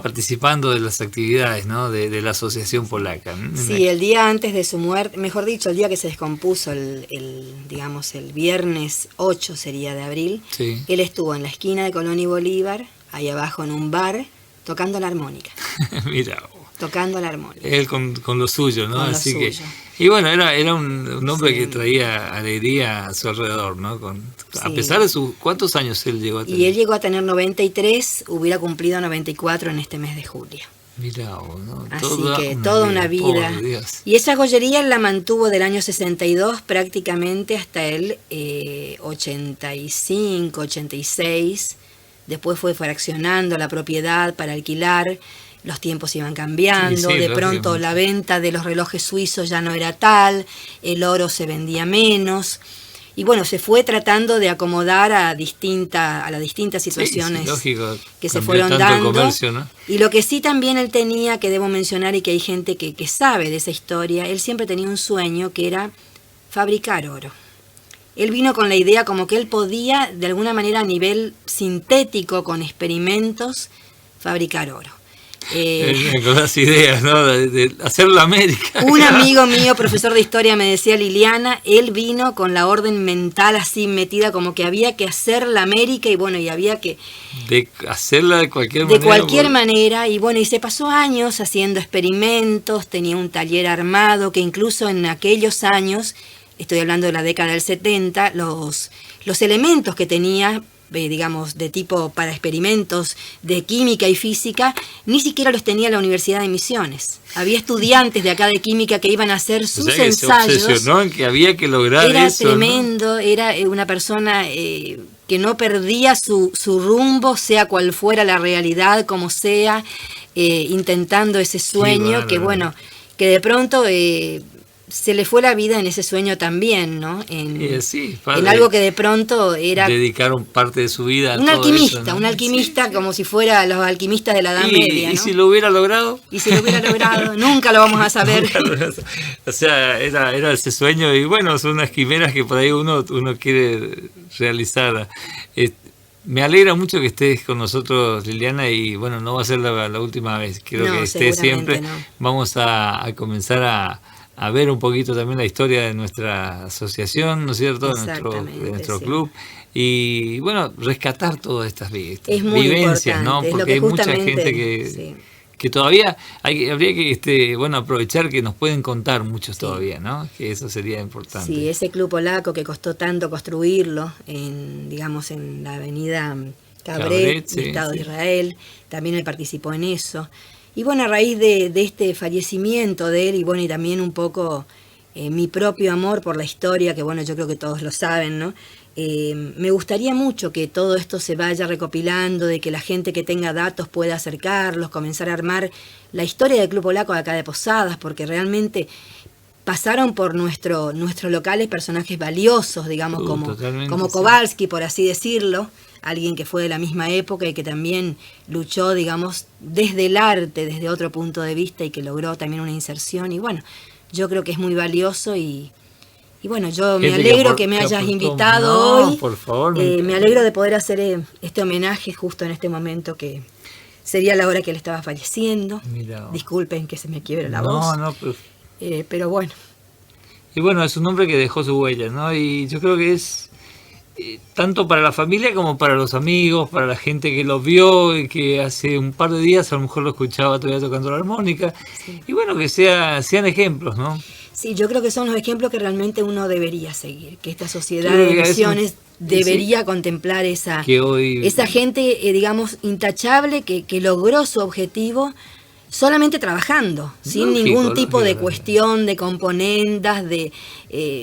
participando de las actividades, ¿no? de la Asociación Polaca. Sí, el día antes de su muerte, mejor dicho, el día que se descompuso, digamos, el viernes 8 sería de abril, Sí. él estuvo en la esquina de Colón y Bolívar, ahí abajo en un bar, tocando la armónica. Mira, Tocando la armónica. él con lo suyo, ¿no? Con lo Así suyo. que, y bueno, era un hombre Sí. que traía alegría a su alrededor, ¿no? A Sí. pesar de sus... ¿Cuántos años él llegó a tener? Y él llegó a tener 93, hubiera cumplido 94 en este mes de julio. Mirá vos, ¿no? Así que toda una vida. Por Dios. Y esa joyería él la mantuvo del año 62 prácticamente hasta el 85, 86. Después fue fraccionando la propiedad para alquilar. Los tiempos iban cambiando. Sí, De pronto lógicamente. la venta de los relojes suizos ya no era tal. El oro se vendía menos. Y bueno, se fue tratando de acomodar a las distintas situaciones Sí, lógico, que se cambió fueron tanto el dando. comercio, ¿no? Y lo que sí también él tenía, que debo mencionar y que hay gente que sabe de esa historia, él siempre tenía un sueño que era fabricar oro. Él vino con la idea como que él podía, de alguna manera a nivel sintético, con experimentos, fabricar oro. Con las ideas, ¿no? De hacer la América. Un amigo mío, profesor de historia, me decía, Liliana, él vino con la orden mental así metida, como que había que hacer la América y bueno, y había que... De hacerla de cualquier De manera. cualquier manera, y bueno, y se pasó años haciendo experimentos, tenía un taller armado, que incluso en aquellos años, estoy hablando de la década del 70, los elementos que tenía, digamos, de tipo para experimentos de química y física, ni siquiera los tenía la Universidad de Misiones. Había estudiantes de acá de química que iban a hacer sus O sea, que ensayos. se obsesionó en que había que lograr Era eso, ¿no? tremendo, era una persona que no perdía su rumbo, sea cual fuera la realidad, como sea, intentando ese sueño, bárbaro. que bueno, que de pronto se le fue la vida en ese sueño también, ¿no? Sí, en algo que de pronto era... Dedicaron parte de su vida a un todo alquimista, eso, ¿no? Un alquimista como si fuera los alquimistas de la Edad Media, ¿no? ¿Y si lo hubiera logrado? Y si lo hubiera logrado, nunca lo vamos a saber. O sea, era ese sueño y bueno, son unas quimeras que por ahí uno quiere realizar. Me alegra mucho que estés con nosotros, Liliana, y bueno, no va a ser la última vez. Quiero que estés siempre. No. Vamos a comenzar a ver un poquito también la historia de nuestra asociación, ¿no es cierto? De nuestro club. Y bueno, rescatar todas estas vivencias, ¿no? Porque hay mucha gente que todavía habría que aprovechar que nos pueden contar muchos todavía, ¿no? Que eso sería importante. Sí, ese club polaco que costó tanto construirlo en la avenida Cabret, Estado de Israel, también él participó en eso. Y bueno, a raíz de este fallecimiento de él, y también un poco mi propio amor por la historia, que bueno, yo creo que todos lo saben, ¿no? Me gustaría mucho que todo esto se vaya recopilando, de que la gente que tenga datos pueda acercarlos, comenzar a armar la historia del Club Polaco de acá de Posadas, porque realmente pasaron por nuestros locales personajes valiosos, digamos, como Kowalski, por así decirlo, alguien que fue de la misma época y que también luchó, digamos, desde el arte, desde otro punto de vista, y que logró también una inserción. Y bueno, yo creo que es muy valioso y bueno, yo me alegro que me hayas invitado hoy. Por favor. Me alegro de poder hacer este homenaje justo en este momento que sería la hora que él estaba falleciendo. Mirá. Disculpen que se me quiebre la voz. Pero bueno. Y bueno, es un hombre que dejó su huella, ¿no? Y yo creo que es tanto para la familia como para los amigos, para la gente que lo vio y que hace un par de días a lo mejor lo escuchaba todavía tocando la armónica. Sí. Y bueno, que sean ejemplos, ¿no? Sí, yo creo que son los ejemplos que realmente uno debería seguir, que esta sociedad de misiones debería contemplar esa gente, digamos, intachable que logró su objetivo solamente trabajando, sin ningún tipo de cuestión, de componendas,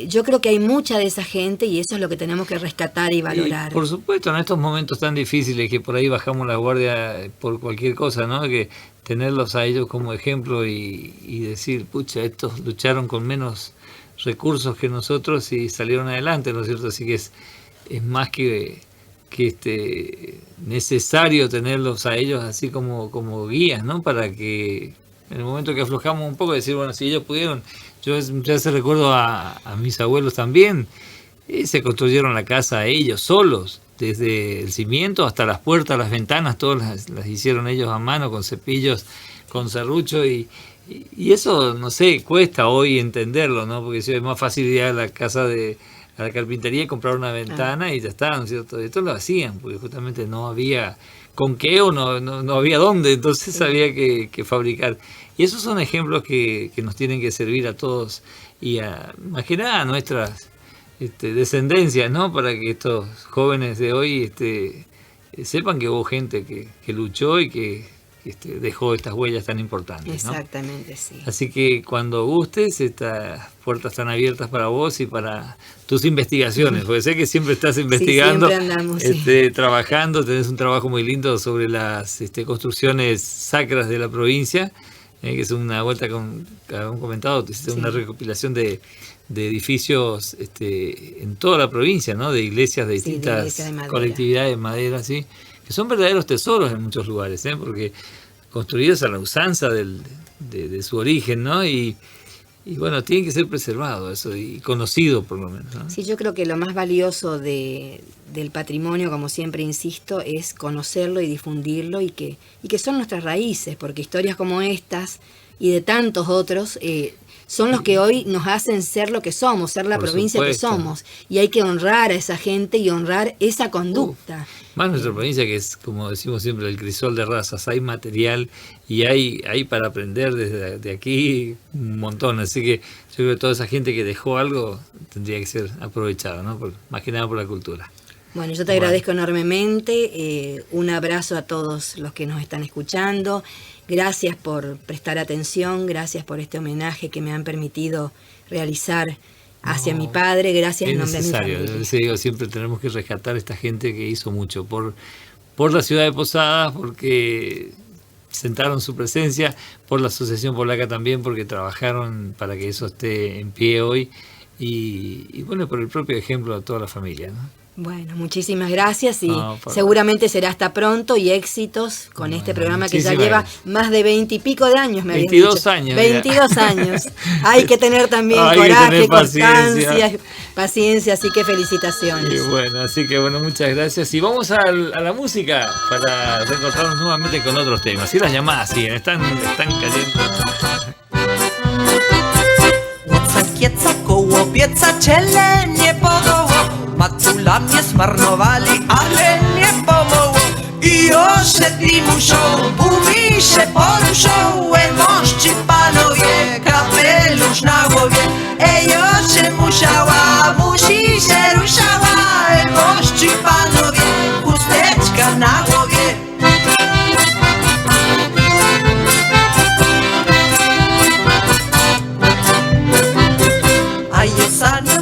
yo creo que hay mucha de esa gente y eso es lo que tenemos que rescatar y valorar. Y por supuesto, en estos momentos tan difíciles que por ahí bajamos la guardia por cualquier cosa, ¿no? Que tenerlos a ellos como ejemplo y decir, pucha, estos lucharon con menos recursos que nosotros y salieron adelante, ¿no es cierto? Así que es más que necesario tenerlos a ellos así como guías, ¿no? Para que en el momento que aflojamos un poco decir, bueno, si ellos pudieron, yo ya se recuerdo a mis abuelos también, se construyeron la casa ellos solos, desde el cimiento hasta las puertas, las ventanas, todas las hicieron ellos a mano con cepillos, con serrucho y eso, no sé, cuesta hoy entenderlo, ¿no? Porque es más fácil ir a la casa a la carpintería y comprar una ventana y ya está, ¿no es cierto? Esto lo hacían, porque justamente no había con qué o no había dónde, entonces había que fabricar. Y esos son ejemplos que nos tienen que servir a todos y más que nada a nuestras descendencias, ¿no? Para que estos jóvenes de hoy sepan que hubo gente que luchó y que dejó estas huellas tan importantes, ¿no? Exactamente, sí. Así que cuando gustes, estas puertas están abiertas para vos y para tus investigaciones, porque sé que siempre estás investigando, sí, siempre andamos, trabajando, tenés un trabajo muy lindo sobre las construcciones sacras de la provincia, que es una vuelta con un comentado, una recopilación de edificios en toda la provincia, ¿no? De iglesias de distintas colectividades de madera, ¿sí? Que son verdaderos tesoros en muchos lugares, porque construidos a la usanza de su origen, ¿no? Y bueno, tienen que ser preservados eso y conocido por lo menos, ¿no? Sí, yo creo que lo más valioso del patrimonio, como siempre insisto, es conocerlo y difundirlo y que son nuestras raíces, porque historias como estas y de tantos otros son los que hoy nos hacen ser lo que somos, ser la provincia que somos. Y hay que honrar a esa gente y honrar esa conducta. Más nuestra provincia, que es, como decimos siempre, el crisol de razas. Hay material y hay para aprender desde aquí un montón. Así que yo creo que toda esa gente que dejó algo tendría que ser aprovechada, ¿no? Más que nada por la cultura. Bueno, yo te agradezco enormemente. Un abrazo a todos los que nos están escuchando. Gracias por prestar atención, gracias por este homenaje que me han permitido realizar hacia mi padre. Gracias en nombre de mi familia. Digo, siempre tenemos que rescatar a esta gente que hizo mucho por la ciudad de Posadas, porque sentaron su presencia, por la Asociación Polaca también, porque trabajaron para que eso esté en pie hoy, y bueno, por el propio ejemplo de toda la familia, ¿no? Bueno, muchísimas gracias y seguramente será hasta pronto y éxitos con este programa que ya lleva más de 20 y pico de años, me habían dicho. 22 años. 22 años. Hay que tener también coraje, constancia, paciencia, así que felicitaciones. Y bueno, así que bueno, muchas gracias. Y vamos a la música para reencontrarnos nuevamente con otros temas. Y las llamadas siguen, están calientes. Kieca koło pieca ciele nie podoło, matula mnie zmarnowali, ale nie pomogło. I oszedli muszą, bumi się poruszą, mości panowie, kapelusz na głowie. Osze musiała, musi się ruszała, mości panowie, chusteczka na głowie.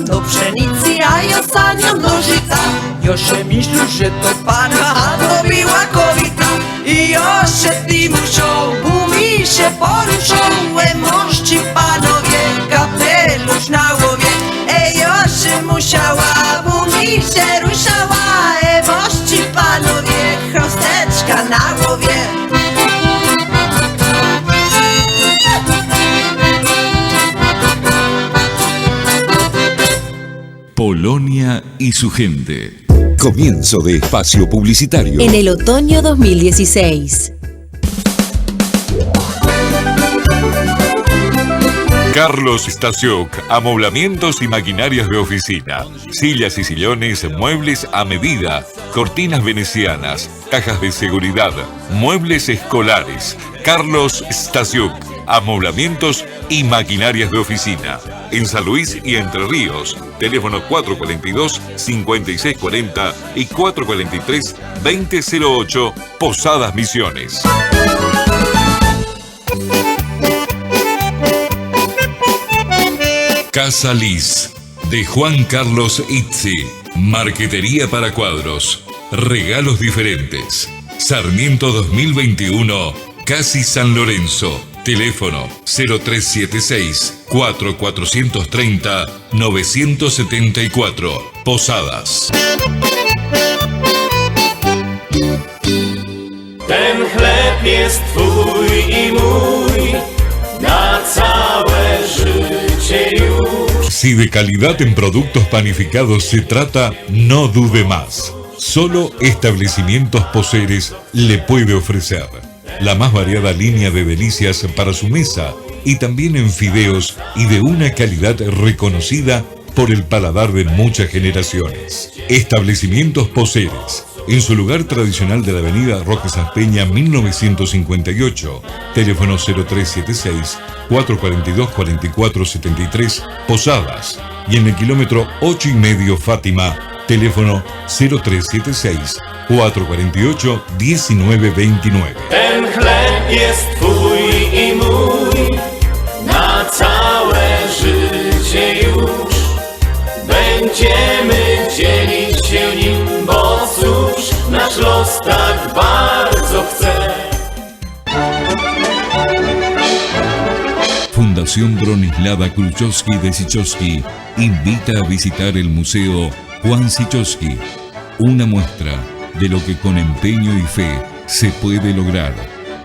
Do pszenicy, a ja saniam do żyta. Josze myślę, że to pana, a to biła kowita. I josze ty muszą, bumi się poruszą, mości panowie, kapelusz na głowie. Josze musiała, bumi się ruszała, mości panowie, chrosteczka na głowie. Polonia y su gente. Comienzo de espacio publicitario. En el otoño 2016. Carlos Stasiuk, amoblamientos y maquinarias de oficina, sillas y sillones, muebles a medida, cortinas venecianas, cajas de seguridad, muebles escolares. Carlos Stasiuk, amoblamientos y maquinarias de oficina. En San Luis y Entre Ríos, teléfono 442-5640 y 443-2008, Posadas Misiones. Casa Liz, de Juan Carlos Itzi. Marquetería para cuadros. Regalos diferentes. Sarmiento 2021, Casi San Lorenzo. Teléfono 0376-4430-974. Posadas. Ten chleb jest twój i mój na całe życie już. Si de calidad en productos panificados se trata, no dude más. Solo Establecimientos Poseres le puede ofrecer la más variada línea de delicias para su mesa y también en fideos y de una calidad reconocida por el paladar de muchas generaciones. Establecimientos Poseres, en su lugar tradicional de la avenida Roque Saspeña 1958, teléfono 0376-442-4473, Posadas, y en el kilómetro 8,5 Fátima, teléfono 0376-448-1929. Ten chleb jest twój i mój na całe życie już. Będziemy dzielić się nim, bo cóż nasz los tak bardzo chce. Fundación Bronislava Kruczowski de Sichowski invita a visitar el Museo Juan Sichowski, una muestra de lo que con empeño y fe se puede lograr.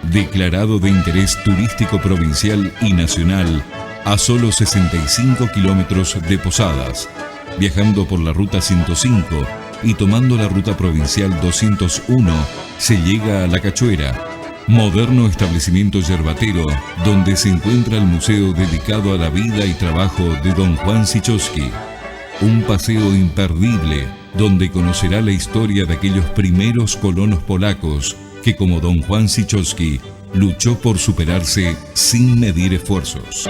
Declarado de interés turístico provincial y nacional a solo 65 kilómetros de Posadas, viajando por la ruta 105 y tomando la ruta provincial 201, se llega a La Cachuera, moderno establecimiento yerbatero donde se encuentra el museo dedicado a la vida y trabajo de don Juan Sichowski. Un paseo imperdible donde conocerá la historia de aquellos primeros colonos polacos que, como don Juan Sichowski, luchó por superarse sin medir esfuerzos.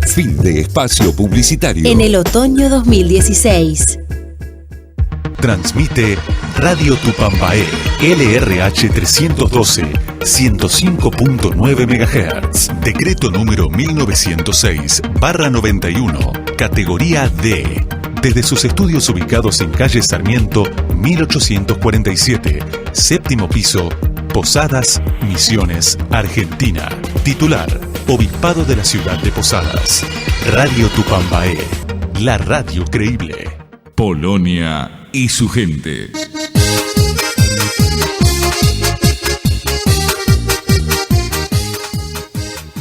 Fin de espacio publicitario. En el otoño 2016. Transmite Radio Tupambaé, LRH 312, 105.9 MHz. Decreto número 1906/91, categoría D. Desde sus estudios ubicados en calle Sarmiento, 1847, séptimo piso, Posadas, Misiones, Argentina. Titular: Obispado de la Ciudad de Posadas. Radio Tupambaé, la radio creíble. Polonia y su gente.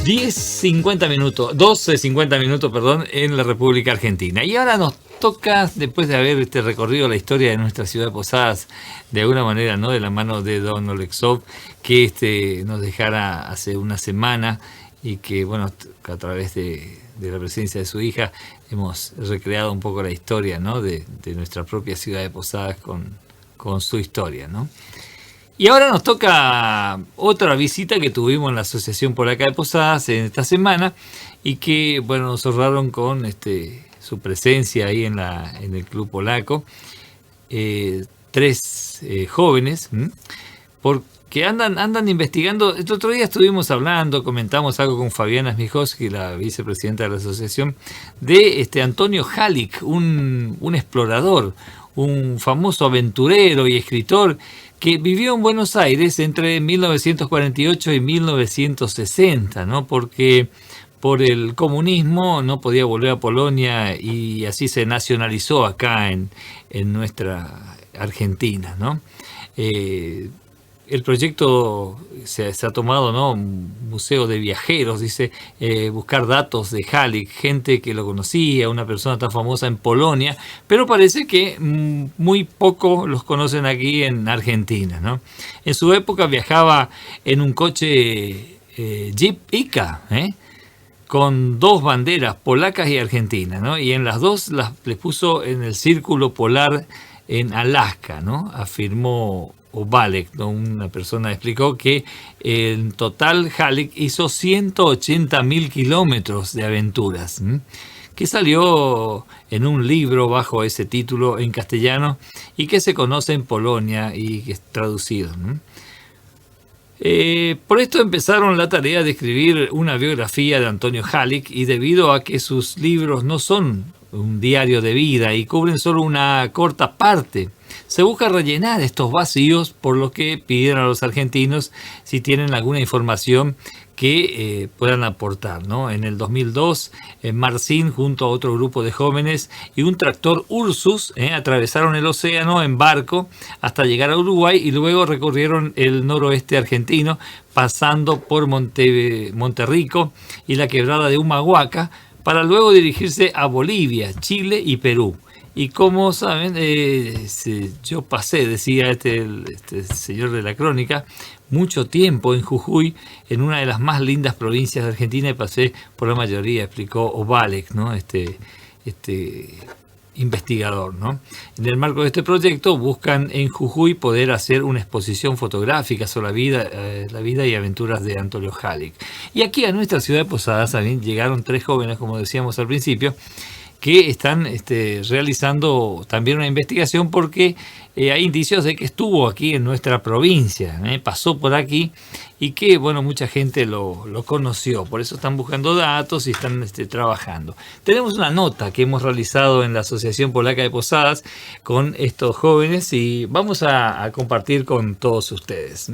...12:50 minutos, perdón, en la República Argentina. Y ahora nos toca, después de haber recorrido la historia de nuestra ciudad de Posadas, de alguna manera, ¿no?, de la mano de don Oleksov, que nos dejara hace una semana, y que, bueno, a través de la presencia de su hija, hemos recreado un poco la historia, ¿no?, de nuestra propia ciudad de Posadas con su historia, ¿no? Y ahora nos toca otra visita que tuvimos en la Asociación Polaca de Posadas en esta semana, y que, bueno, nos honraron con su presencia ahí en el Club Polaco. 3 jóvenes, porque andan investigando. El otro día estuvimos hablando, comentamos algo con Fabiana Smichowski, la vicepresidenta de la asociación, de Antonio Halik, un explorador, un famoso aventurero y escritor que vivió en Buenos Aires entre 1948 y 1960, ¿no? Porque por el comunismo no podía volver a Polonia, y así se nacionalizó acá en nuestra Argentina, ¿no? El proyecto se ha tomado, ¿no?, un museo de viajeros, dice, buscar datos de Halik, gente que lo conocía, una persona tan famosa en Polonia, pero parece que muy poco los conocen aquí en Argentina, ¿no? En su época viajaba en un coche Jeep Ica, con 2 banderas, polacas y argentinas, ¿no? Y en las 2 les puso en el círculo polar en Alaska, ¿no? Afirmó Obalek, ¿no? Una persona explicó que en total Halik hizo 180.000 kilómetros de aventuras, que salió en un libro bajo ese título en castellano y que se conoce en Polonia y que es traducido, ¿no? Por esto empezaron la tarea de escribir una biografía de Antonio Halik, y debido a que sus libros no son un diario de vida y cubren solo una corta parte, se busca rellenar estos vacíos, por lo que pidieron a los argentinos si tienen alguna información que puedan aportar, ¿no? En el 2002, Marcin, junto a otro grupo de jóvenes y un tractor Ursus, atravesaron el océano en barco hasta llegar a Uruguay, y luego recorrieron el noroeste argentino, pasando por Monterrico y la quebrada de Humahuaca, para luego dirigirse a Bolivia, Chile y Perú. Y como saben, yo pasé, decía este señor de la crónica, mucho tiempo en Jujuy, en una de las más lindas provincias de Argentina, y pasé por la mayoría, explicó Obalek, ¿no? Este investigador, ¿no? En el marco de este proyecto buscan en Jujuy poder hacer una exposición fotográfica sobre la vida y aventuras de Antonio Halik. Y aquí a nuestra ciudad de Posadas también llegaron 3 jóvenes, como decíamos al principio, que están realizando también una investigación, porque hay indicios de que estuvo aquí en nuestra provincia, pasó por aquí, y que, bueno, mucha gente lo conoció. Por eso están buscando datos y están trabajando. Tenemos una nota que hemos realizado en la Asociación Polaca de Posadas con estos jóvenes, y vamos a compartir con todos ustedes.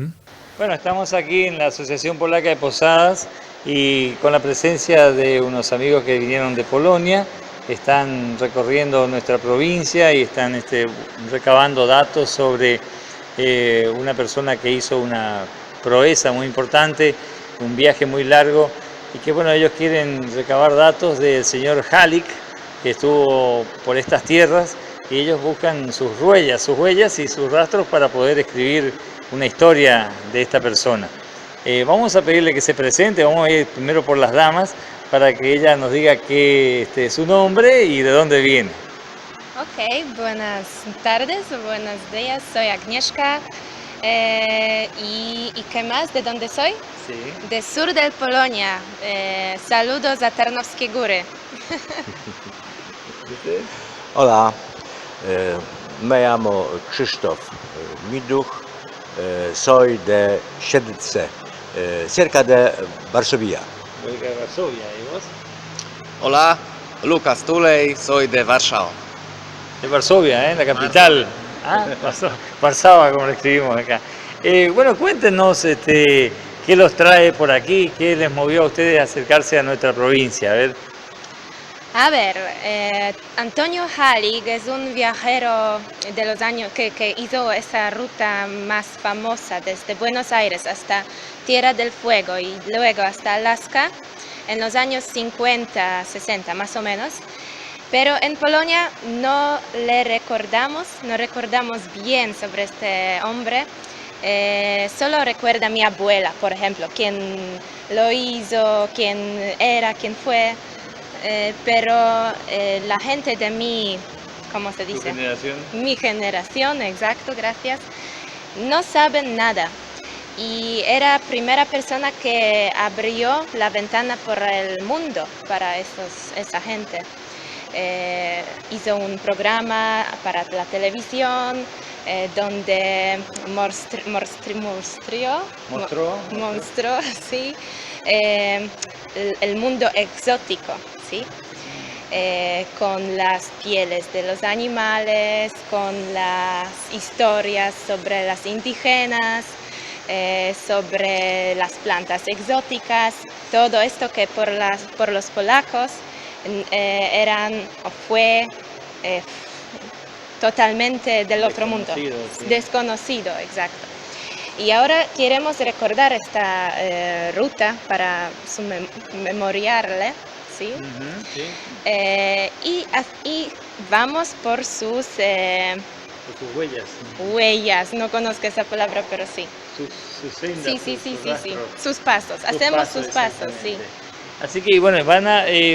Bueno, estamos aquí en la Asociación Polaca de Posadas, y con la presencia de unos amigos que vinieron de Polonia. Están recorriendo nuestra provincia y están recabando datos sobre una persona que hizo una proeza muy importante, un viaje muy largo, y que, bueno, ellos quieren recabar datos del señor Halik, que estuvo por estas tierras, y ellos buscan sus huellas y sus rastros para poder escribir una historia de esta persona. Vamos a pedirle que se presente. Vamos a ir primero por las damas, para que ella nos diga qué es su nombre y de dónde viene. Ok, buenas tardes, buenos días, soy Agnieszka. ¿Y qué más? ¿De dónde soy? Sí. De sur de Polonia. Saludos a Tarnowskie Góry. Hola, me llamo Krzysztof Miduch, soy de Siedlce, cerca de Varsovia. De Varsovia, ¿y vos? Hola, Lucas Tulej, soy de Warszawa. De Varsovia, la capital. Varsovia, como lo escribimos acá. Bueno, cuéntenos qué los trae por aquí, qué les movió a ustedes a acercarse a nuestra provincia. A ver, Antonio Halig es un viajero de los años que hizo esa ruta más famosa desde Buenos Aires hasta Tierra del Fuego y luego hasta Alaska en los años 50, 60 más o menos. Pero en Polonia no recordamos bien sobre este hombre. Solo recuerda a mi abuela, por ejemplo, quién lo hizo, quién era, quién fue. Pero la gente de ¿cómo se dice? Mi generación, exacto, gracias, no saben nada. Y era la primera persona que abrió la ventana por el mundo para esa gente. Hizo un programa para la televisión donde mostró sí, el mundo exótico, ¿sí? Con las pieles de los animales, con las historias sobre las indígenas, sobre las plantas exóticas, todo esto que por los polacos fue totalmente del otro mundo, sí. Desconocido, exacto. Y ahora queremos recordar esta ruta para memoriarle, ¿sí? Sí. Y vamos por sus huellas. Huellas, no conozco esa palabra, pero sí. Sus sendas, sí. Sus pasos, hacemos sus pasos, sí. Así que bueno,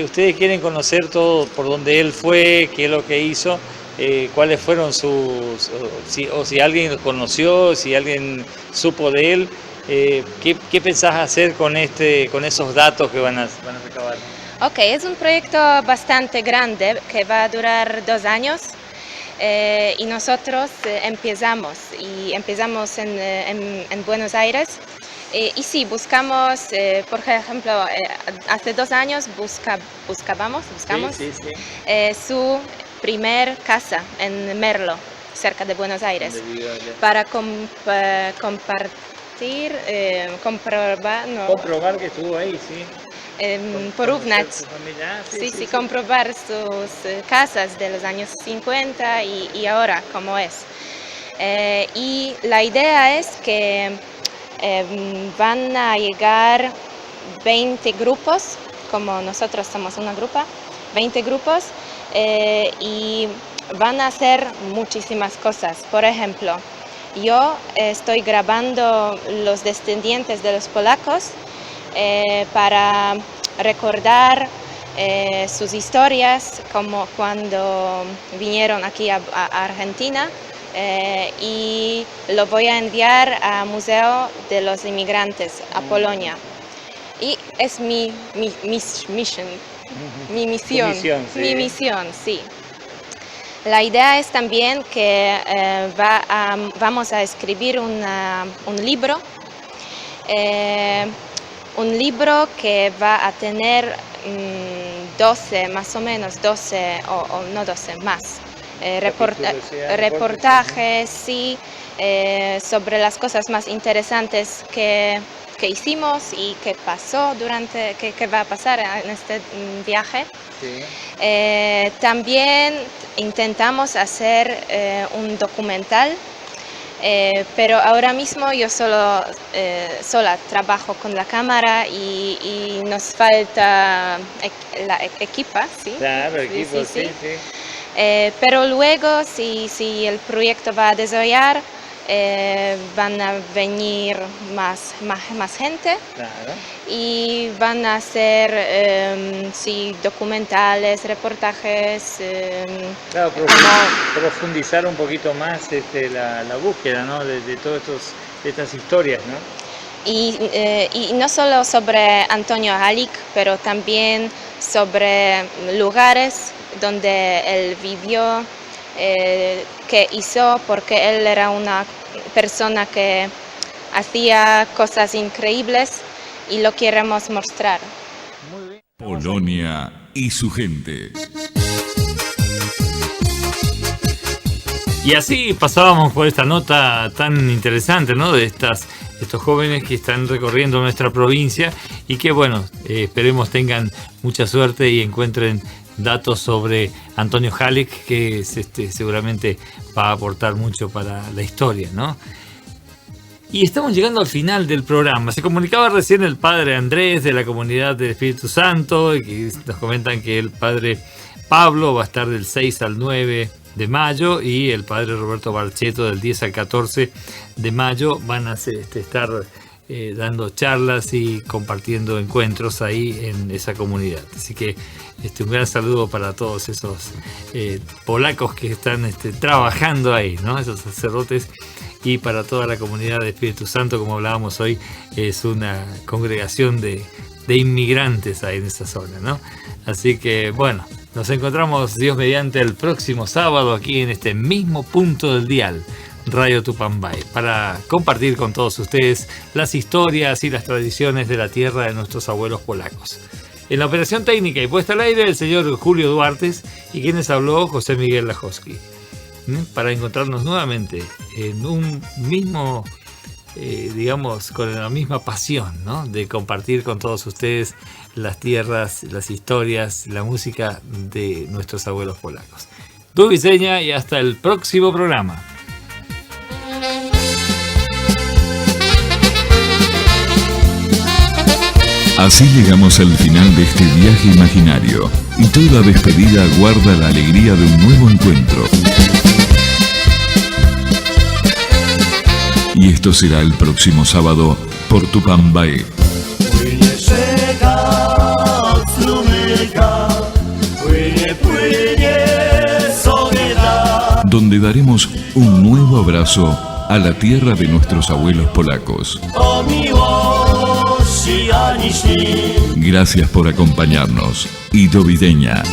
ustedes quieren conocer todo por donde él fue, qué es lo que hizo, cuáles fueron si alguien lo conoció, si alguien supo de él, ¿qué pensás hacer con esos datos que van a recabar? Ok, es un proyecto bastante grande que va a durar 2 años. Y nosotros empezamos en Buenos Aires y sí, buscamos, por ejemplo, hace 2 años buscamos sí. Su primer casa en Merlo, cerca de Buenos Aires, para comprobar que estuvo ahí, sí. Comprobar sus casas de los años 50 y ahora cómo es. Y la idea es que van a llegar 20 grupos, como nosotros somos una grupa, 20 grupos, y van a hacer muchísimas cosas. Por ejemplo, yo estoy grabando los descendientes de los polacos, para recordar sus historias, como cuando vinieron aquí a Argentina, y lo voy a enviar al Museo de los Inmigrantes, a Polonia. Y es mi misión, sí. La idea es también que vamos a escribir un libro, que va a tener 12, más o menos 12, o no 12, más reportajes, sí, sobre las cosas más interesantes que hicimos y que pasó que va a pasar en este viaje. Sí. También intentamos hacer un documental. Pero ahora mismo yo sola trabajo con la cámara y nos falta la equipa, ¿sí? Claro, equipo, sí. Pero luego, si el proyecto va a desarrollar, van a venir más gente, claro. Y van a hacer documentales, reportajes. Claro, profundizar un poquito más la búsqueda, ¿no? de todas estas historias, ¿no? Y no solo sobre Antonio Halig, pero también sobre lugares donde él vivió, que hizo, porque él era una persona que hacía cosas increíbles y lo queremos mostrar. Muy bien. Polonia y su gente. Y así pasábamos por esta nota tan interesante, ¿no? De estos jóvenes que están recorriendo nuestra provincia y que, bueno, esperemos tengan mucha suerte y encuentren datos sobre Antonio Halik, que seguramente va a aportar mucho para la historia, ¿no? Y estamos llegando al final del programa. Se comunicaba recién el padre Andrés de la Comunidad del Espíritu Santo, y nos comentan que el padre Pablo va a estar del 6 al 9 de mayo y el padre Roberto Barcheto del 10 al 14 de mayo van a estar dando charlas y compartiendo encuentros ahí en esa comunidad. Así que un gran saludo para todos esos polacos que están trabajando ahí, ¿no? Esos sacerdotes, y para toda la comunidad de Espíritu Santo, como hablábamos hoy, es una congregación de inmigrantes ahí en esa zona, ¿no? Así que, bueno, nos encontramos, Dios mediante, el próximo sábado aquí en este mismo punto del dial, Radio Tupambay, para compartir con todos ustedes las historias y las tradiciones de la tierra de nuestros abuelos polacos. En la operación técnica y puesta al aire, el señor Julio Duarte, y quienes habló, José Miguel Lajowski. Para encontrarnos nuevamente en un mismo, digamos, con la misma pasión, ¿no? De compartir con todos ustedes las tierras, las historias, la música de nuestros abuelos polacos. Do widzenia y hasta el próximo programa. Así llegamos al final de este viaje imaginario, y toda despedida guarda la alegría de un nuevo encuentro. Y esto será el próximo sábado por Tupambay, donde daremos un nuevo abrazo a la tierra de nuestros abuelos polacos. Gracias por acompañarnos y do widzenia.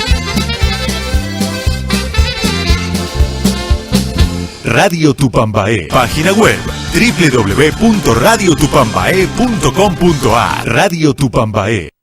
Radio Tupambay. Página web www.radiotupambae.com.ar. Radio Tupambay.